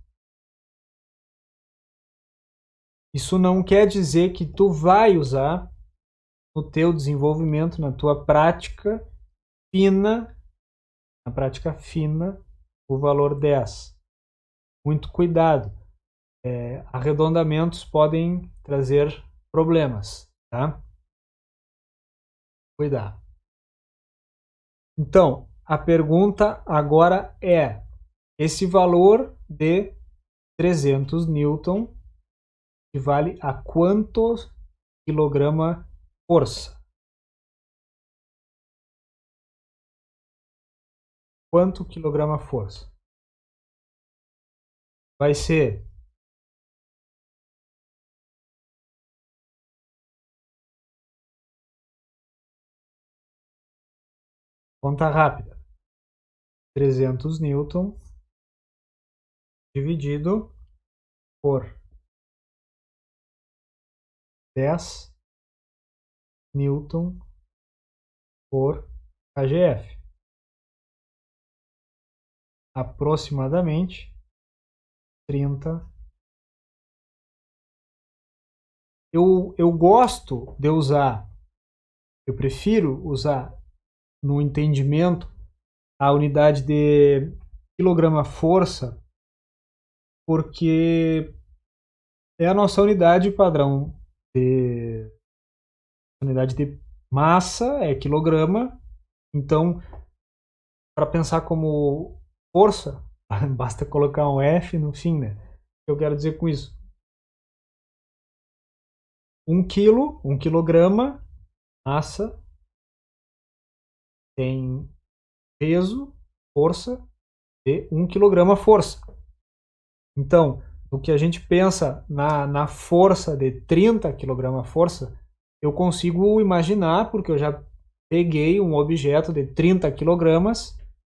Isso não quer dizer que tu vai usar no teu desenvolvimento, na tua prática fina Na prática fina, o valor 10. Muito cuidado. Arredondamentos podem trazer problemas, tá? Cuidado. Então, a pergunta agora é: esse valor de 300 newton equivale a quantos quilograma força? Quanto quilograma força? Vai ser conta rápida. 300 newton dividido por 10 newton por kgf. Aproximadamente 30. Eu gosto de usar, eu prefiro usar no entendimento a unidade de quilograma-força, porque é a nossa unidade padrão de unidade de massa, é quilograma. Então, para pensar como força, basta colocar um F no fim, né? O que eu quero dizer com isso? 1 quilo, 1 quilograma, massa, tem peso, força, de 1 quilograma força. Então, o que a gente pensa na força de 30 kg força, eu consigo imaginar, porque eu já peguei um objeto de 30 kg,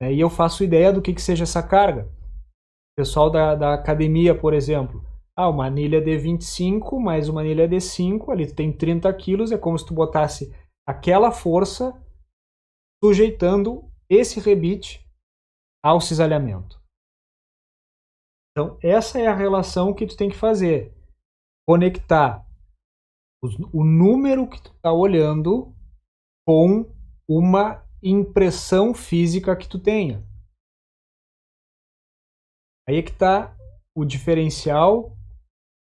né, e eu faço ideia do que seja essa carga. O pessoal da academia, por exemplo, uma anilha de 25 mais uma anilha de 5, ali tu tem 30 quilos, é como se tu botasse aquela força sujeitando esse rebite ao cisalhamento. Então, essa é a relação que tu tem que fazer. Conectar o número que tu está olhando com uma impressão física que tu tenha. Aí é que está o diferencial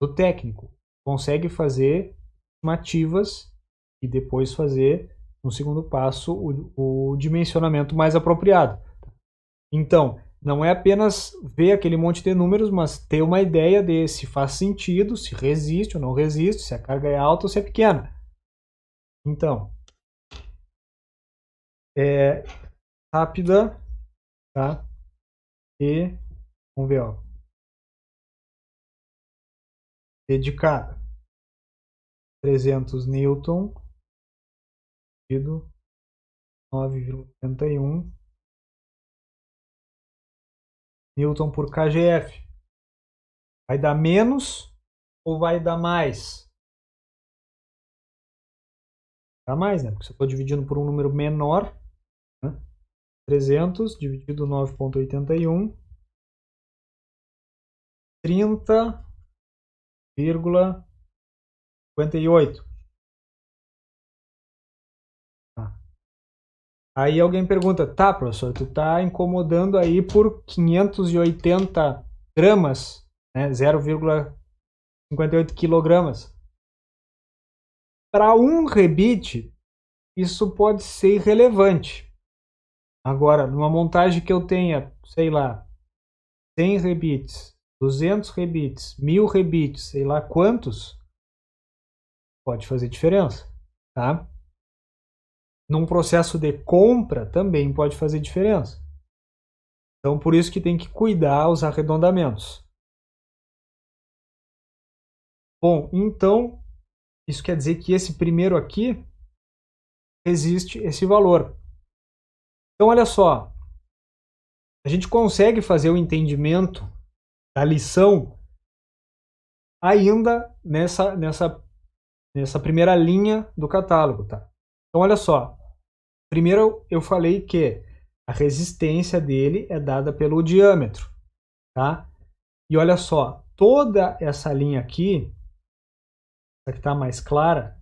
do técnico. Consegue fazer estimativas e depois fazer, no segundo passo, o dimensionamento mais apropriado. Então, não é apenas ver aquele monte de números, mas ter uma ideia de se faz sentido, se resiste ou não resiste, se a carga é alta ou se é pequena. Então, é rápida, tá? E, vamos ver, ó, dedicada. 300 newton, dividido 9,81 newton por kgf. Vai dar menos ou vai dar mais? Dá mais, né? Porque se eu estou dividindo por um número menor, né? 300 dividido 9,81, 30,58. Tá. Aí alguém pergunta, tá, professor, tu tá incomodando aí por 580 gramas, né? 0,58 quilogramas. Para um rebite, isso pode ser irrelevante. Agora, numa montagem que eu tenha, sei lá, 100 rebites, 200 rebites, 1000 rebites, sei lá quantos, pode fazer diferença, tá? Num processo de compra também pode fazer diferença. Então, por isso que tem que cuidar os arredondamentos. Bom, então, isso quer dizer que esse primeiro aqui existe esse valor. Então, olha só, a gente consegue fazer o entendimento da lição ainda nessa primeira linha do catálogo, tá? Então, olha só, primeiro eu falei que a resistência dele é dada pelo diâmetro, tá? E olha só, toda essa linha aqui, essa que está mais clara,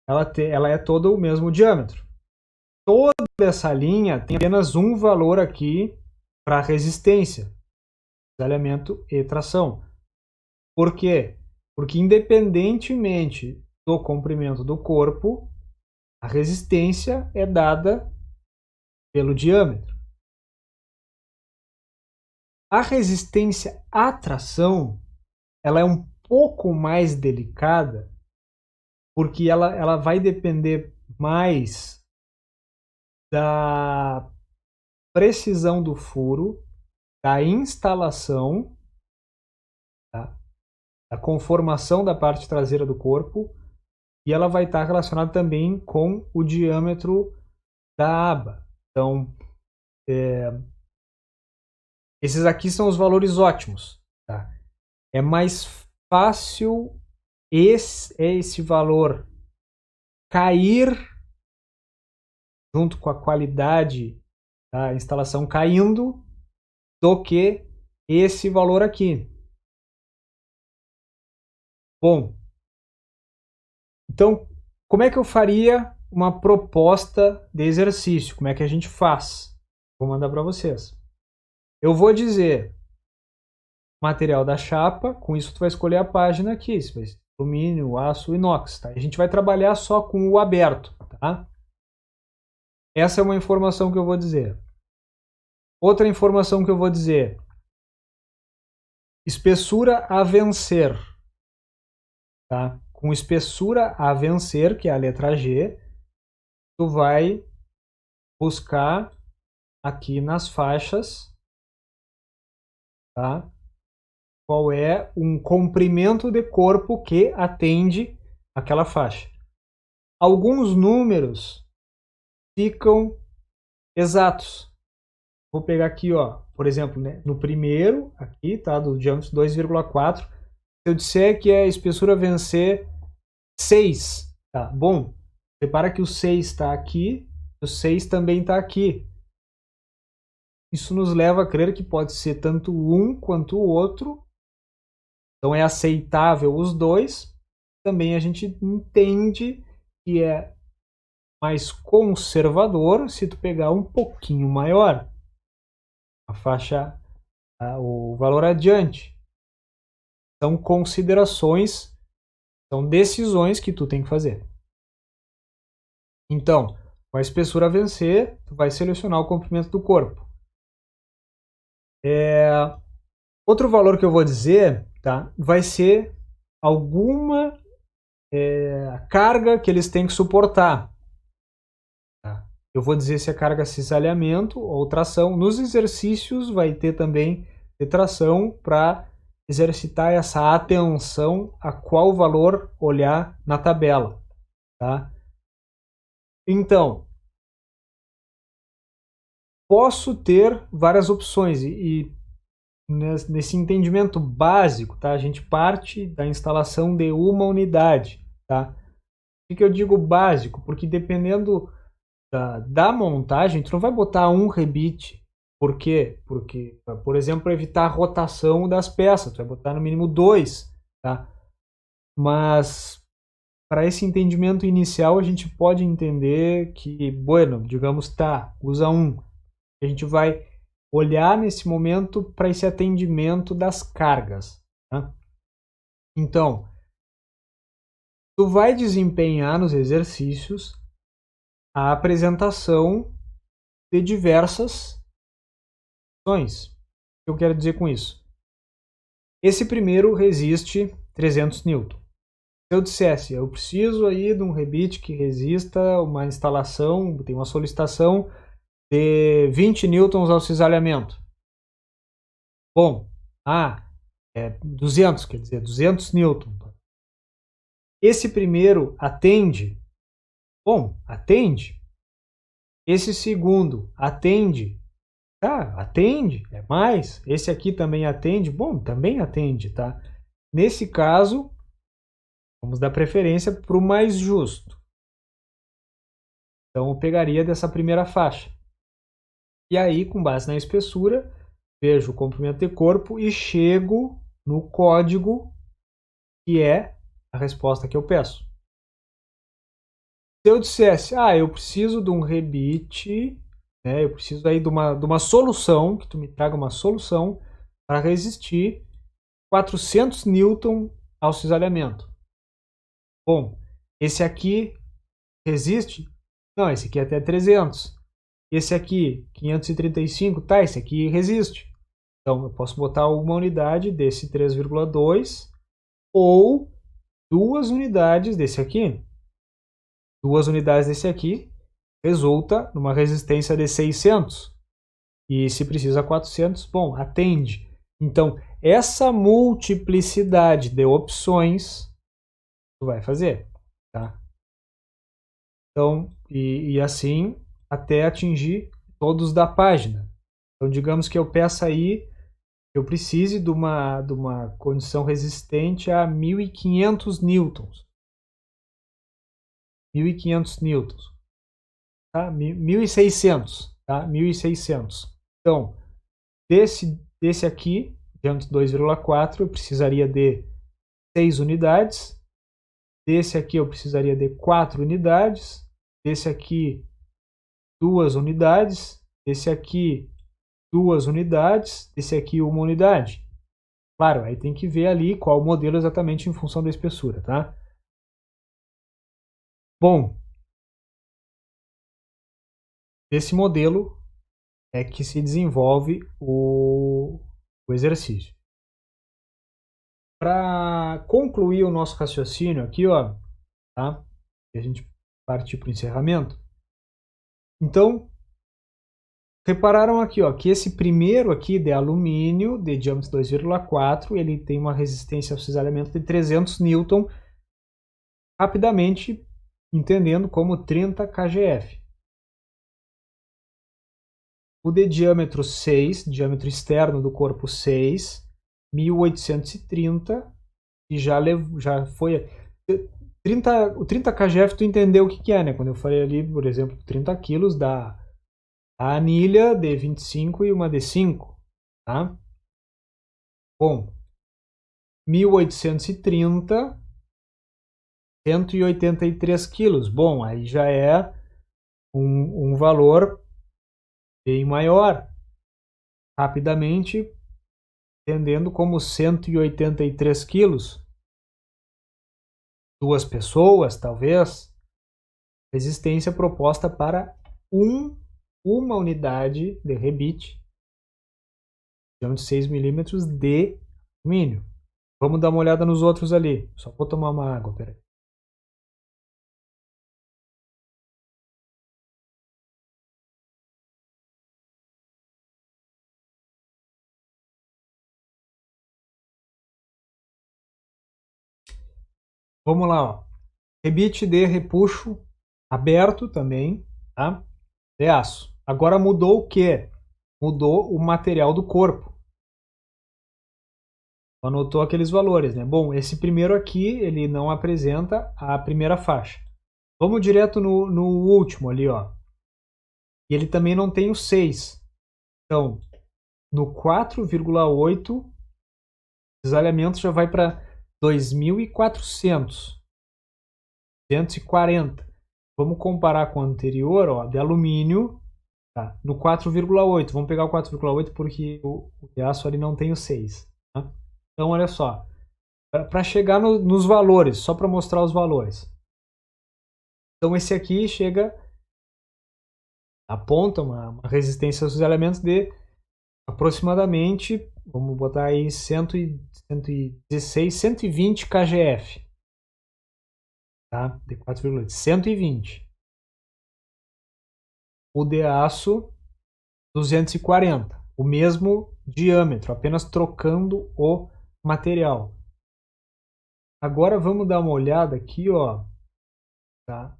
ela é toda o mesmo diâmetro. toda essa linha tem apenas um valor aqui para resistência, cisalhamento e tração. Por quê? Porque independentemente do comprimento do corpo, a resistência é dada pelo diâmetro. A resistência à tração, ela é um pouco mais delicada, porque ela vai depender mais da precisão do furo, da instalação, tá? Da conformação da parte traseira do corpo, e ela vai estar relacionada também com o diâmetro da aba. Então, esses aqui são os valores ótimos. Tá? É mais fácil esse valor cair junto com a qualidade da instalação caindo do que esse valor aqui. Bom, então, como é que eu faria uma proposta de exercício? Como é que a gente faz? Vou mandar para vocês. Eu vou dizer material da chapa, com isso tu vai escolher a página aqui, se vai ser alumínio, aço, inox, tá? A gente vai trabalhar só com o aberto, tá? Essa é uma informação que eu vou dizer. Outra informação que eu vou dizer. Espessura a vencer, tá? Com espessura a vencer, que é a letra G, tu vai buscar aqui nas faixas, tá? Qual é um comprimento de corpo que atende aquela faixa. Alguns números ficam exatos. Vou pegar aqui, ó, por exemplo, né, no primeiro, aqui, tá, do diâmetro 2,4, se eu disser que a espessura vencer 6, tá, bom, repara que o 6 está aqui, o 6 também está aqui. Isso nos leva a crer que pode ser tanto um quanto o outro, então é aceitável os dois. Também a gente entende que é mais conservador se tu pegar um pouquinho maior a faixa, o valor adiante. São considerações, são decisões que tu tem que fazer. Então, com a espessura a vencer, tu vai selecionar o comprimento do corpo. Outro valor que eu vou dizer, tá, vai ser alguma carga que eles têm que suportar. Tá? Eu vou dizer se é carga cisalhamento ou tração. Nos exercícios vai ter também tração para exercitar essa atenção a qual valor olhar na tabela. Tá? Então, posso ter várias opções e nesse entendimento básico, tá? A gente parte da instalação de uma unidade. Tá? Por que eu digo básico? Porque dependendo da montagem, tu não vai botar um rebite. Por quê? Porque, por exemplo, para evitar a rotação das peças, tu vai botar no mínimo 2. Tá? Mas para esse entendimento inicial, a gente pode entender que, bueno, digamos, tá, usa um. A gente vai olhar nesse momento para esse atendimento das cargas. Tá? Então, tu vai desempenhar nos exercícios a apresentação de diversas ações. O que eu quero dizer com isso? Esse primeiro resiste 300 N. Se eu dissesse, eu preciso aí de um rebite que resista uma instalação, tem uma solicitação de 20 newtons ao cisalhamento. Bom, 200, quer dizer, 200 newtons. Esse primeiro atende? Bom, atende. Esse segundo atende? Tá, atende, é mais. Esse aqui também atende? Bom, também atende, tá? Nesse caso, vamos dar preferência para o mais justo. Então, eu pegaria dessa primeira faixa. E aí, com base na espessura, vejo o comprimento de corpo e chego no código que é a resposta que eu peço. Se eu dissesse, eu preciso de um rebite, né, eu preciso aí de uma solução, que tu me traga uma solução para resistir 400 newton ao cisalhamento. Bom, esse aqui resiste? Não, esse aqui é até 300. Esse aqui, 535, tá, esse aqui resiste. Então, eu posso botar uma unidade desse 3,2 ou 2 unidades desse aqui. 2 unidades desse aqui resulta numa resistência de 600. E se precisa 400, bom, atende. Então, essa multiplicidade de opções tu vai fazer, tá? Então, e assim até atingir todos da página. Então, digamos que eu peça aí, eu precise de uma condição resistente a 1.500 newtons. 1.500 newtons. Tá? 1.600. Tá? 1.600. Então, desse aqui, diâmetro 2,4, eu precisaria de 6 unidades. Desse aqui eu precisaria de 4 unidades. Desse aqui, 2 unidades. Desse aqui, 2 unidades. Desse aqui, 1 unidade. Claro, aí tem que ver ali qual o modelo exatamente em função da espessura, tá? Bom, desse modelo é que se desenvolve o exercício. Para concluir o nosso raciocínio aqui, ó, tá? E a gente partir para o encerramento. Então, repararam aqui, ó, que esse primeiro aqui de alumínio, de diâmetro 2,4, ele tem uma resistência ao cisalhamento de 300 newton, rapidamente entendendo como 30 kgf. O de diâmetro 6, diâmetro externo do corpo 6, 1830, e já foi... o 30 kgf tu entendeu o que é, né? Quando eu falei ali, por exemplo, 30 quilos da anilha de 25 e uma de 5, tá? Bom, 1830, 183 quilos. Bom, aí já é um valor bem maior. Rapidamente, entendendo como 183 quilos, 2 pessoas, talvez, resistência proposta para uma unidade de rebite, de 6 milímetros de alumínio. Vamos dar uma olhada nos outros ali. Só vou tomar uma água, peraí. Vamos lá, ó. Rebite de repuxo aberto também, tá? De aço. Agora mudou o quê? Mudou o material do corpo. Anotou aqueles valores, né? Bom, esse primeiro aqui, ele não apresenta a primeira faixa. Vamos direto no último ali, ó. E ele também não tem o 6. Então, no 4,8, o desalhamento já vai para 2.400. 240. Vamos comparar com o anterior, ó, de alumínio, tá? No 4,8. Vamos pegar o 4,8 porque o de aço ali não tem o 6. Tá? Então, olha só. Para chegar nos valores, só para mostrar os valores. Então, esse aqui aponta uma resistência aos elementos de aproximadamente, vamos botar aí 116, 120 kgf. Tá? De 4,8. 120. O de aço, 240. O mesmo diâmetro, apenas trocando o material. Agora vamos dar uma olhada aqui, ó. Tá?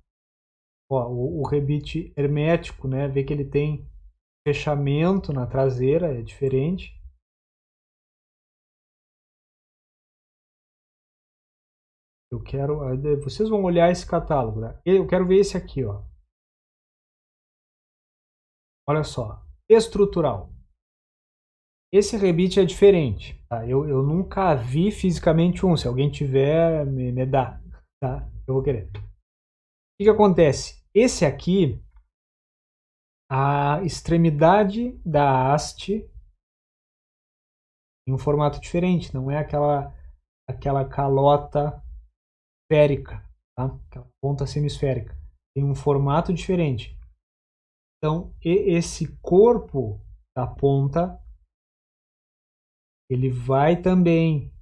Ó, o rebite hermético, né? Vê que ele tem fechamento na traseira, é diferente. Vocês vão olhar esse catálogo, né? Eu quero ver esse aqui, ó. Olha só, estrutural. Esse rebite é diferente, tá? Eu nunca vi fisicamente um. Se alguém tiver, me dá, tá? Eu vou querer. que acontece? Esse aqui, a extremidade da haste em um formato diferente, não é aquela calota esférica, tá? Aquela ponta semisférica. Tem um formato diferente. Então, esse corpo da ponta, ele vai também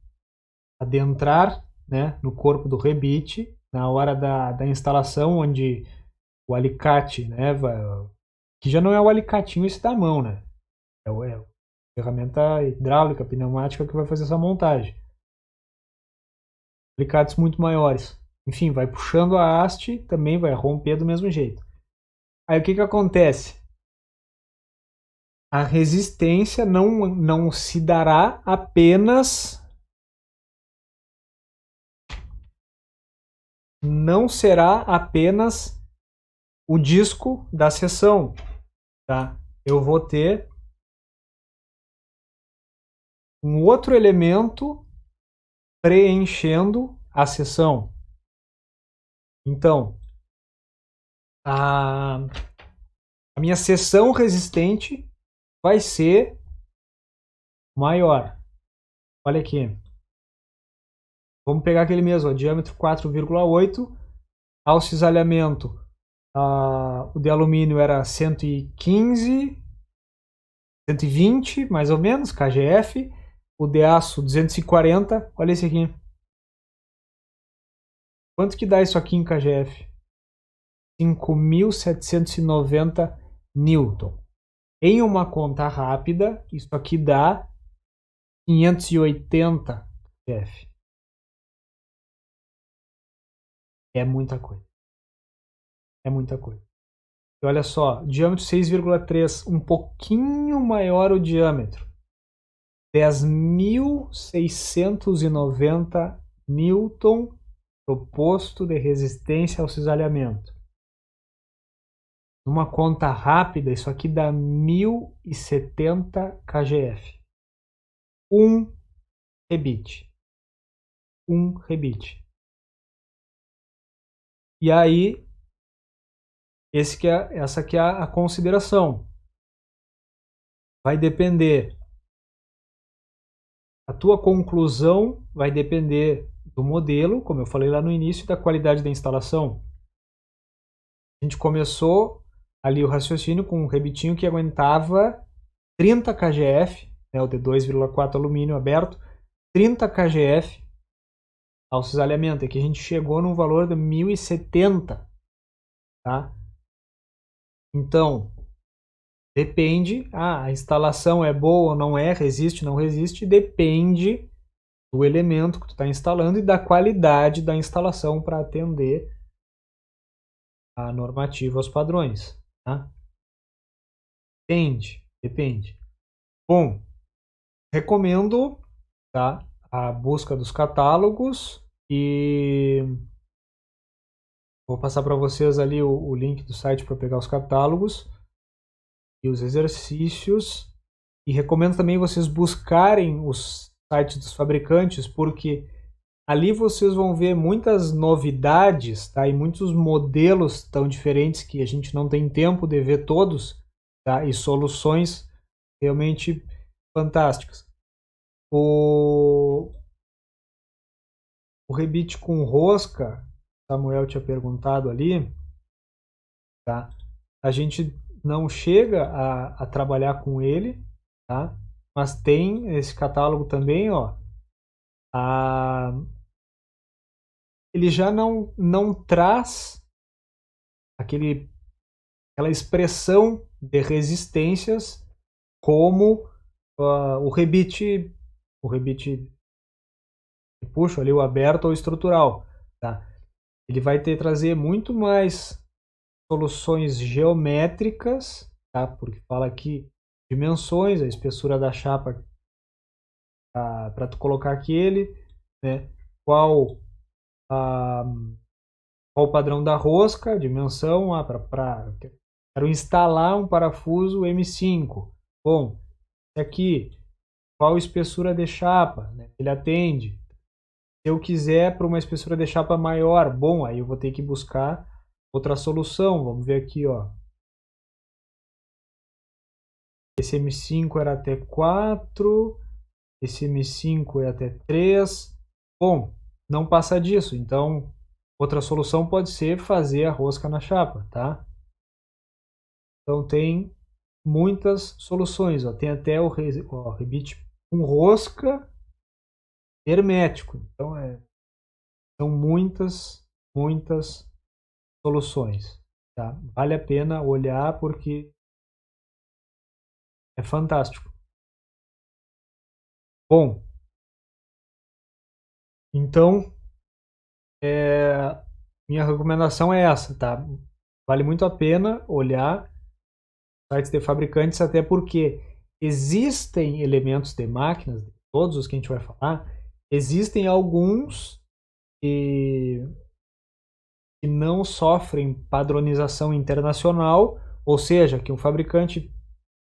adentrar, né, no corpo do rebite na hora da instalação, onde o alicate, né, que já não é o alicatinho esse da mão, né? É a ferramenta hidráulica, pneumática que vai fazer essa montagem. Alicates muito maiores. Enfim, vai puxando a haste, também vai romper do mesmo jeito. Aí o que acontece? A resistência não se dará apenas. Não será apenas o disco da seção, tá? Eu vou ter um outro elemento preenchendo a seção. Então, a minha seção resistente vai ser maior. Olha aqui. Vamos pegar aquele mesmo, ó, diâmetro 4,8, ao cisalhamento, o de alumínio era 115, 120 mais ou menos, kgf, o de aço 240, olha esse aqui. Quanto que dá isso aqui em kgf? 5.790 Newton. Em uma conta rápida, isso aqui dá 580 kgf. É muita coisa. É muita coisa. E olha só, diâmetro 6,3, um pouquinho maior o diâmetro. 10.690 Newton proposto de resistência ao cisalhamento. Numa conta rápida, isso aqui dá 1.070 kgf. Um rebite. Um rebite. E aí, essa aqui é a consideração. Vai depender. A tua conclusão vai depender do modelo, como eu falei lá no início, da qualidade da instalação. A gente começou ali o raciocínio com um rebitinho que aguentava 30 kgf, né, o de 2,4 alumínio aberto, 30 kgf ao cisalhamento. Aqui a gente chegou num valor de 1.070, tá? Então, depende, a instalação é boa ou não é, resiste, não resiste, depende do elemento que tu está instalando e da qualidade da instalação para atender a normativa aos padrões, tá? Depende. Bom, recomendo, tá, a busca dos catálogos e vou passar para vocês ali o link do site para pegar os catálogos e os exercícios. E recomendo também vocês buscarem os sites dos fabricantes, porque ali vocês vão ver muitas novidades, tá? E muitos modelos tão diferentes que a gente não tem tempo de ver todos, tá? E soluções realmente fantásticas. O rebite com rosca, Samuel tinha perguntado ali, tá? A gente não chega a trabalhar com ele, tá? Mas tem esse catálogo também, ó. Ele já não traz aquela expressão de resistências como o rebite puxo ali, o aberto ou estrutural, tá? Ele vai trazer muito mais soluções geométricas, tá? Porque fala aqui dimensões, a espessura da chapa para tu colocar aquele, né? Qual o padrão da rosca, dimensão, quero instalar um parafuso M5. Bom, aqui, qual espessura de chapa, né? Ele atende. Se eu quiser para uma espessura de chapa maior, bom, aí eu vou ter que buscar Outra solução, vamos ver aqui, ó. Esse M5 era até 4, esse M5 é até 3. Bom, não passa disso, então outra solução pode ser fazer a rosca na chapa, tá? Então tem muitas soluções, ó. Tem até o rebite com rosca hermético. Então são muitas soluções, tá? Vale a pena olhar porque é fantástico. Bom, então minha recomendação é essa, tá? Vale muito a pena olhar sites de fabricantes, até porque existem elementos de máquinas, todos os que a gente vai falar, existem alguns que não sofrem padronização internacional, ou seja, que um fabricante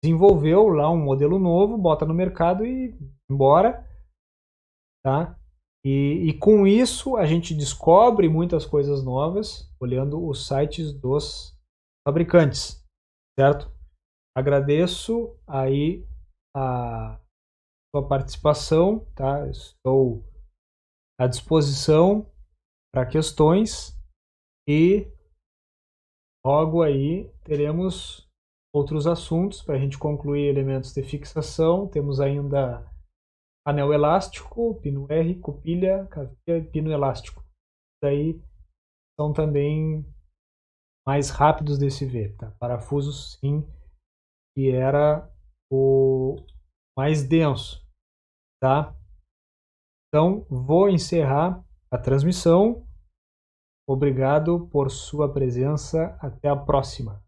desenvolveu lá um modelo novo, bota no mercado e embora, tá? E com isso a gente descobre muitas coisas novas olhando os sites dos fabricantes, certo? Agradeço aí a sua participação, tá? Estou à disposição para questões e logo aí teremos outros assuntos para a gente concluir elementos de fixação. Temos ainda anel elástico, pino R, copilha, cavilha e pino elástico. Daí são também mais rápidos de se ver, tá? Parafusos sim, que era o mais denso, tá? Então vou encerrar a transmissão. Obrigado por sua presença. Até a próxima.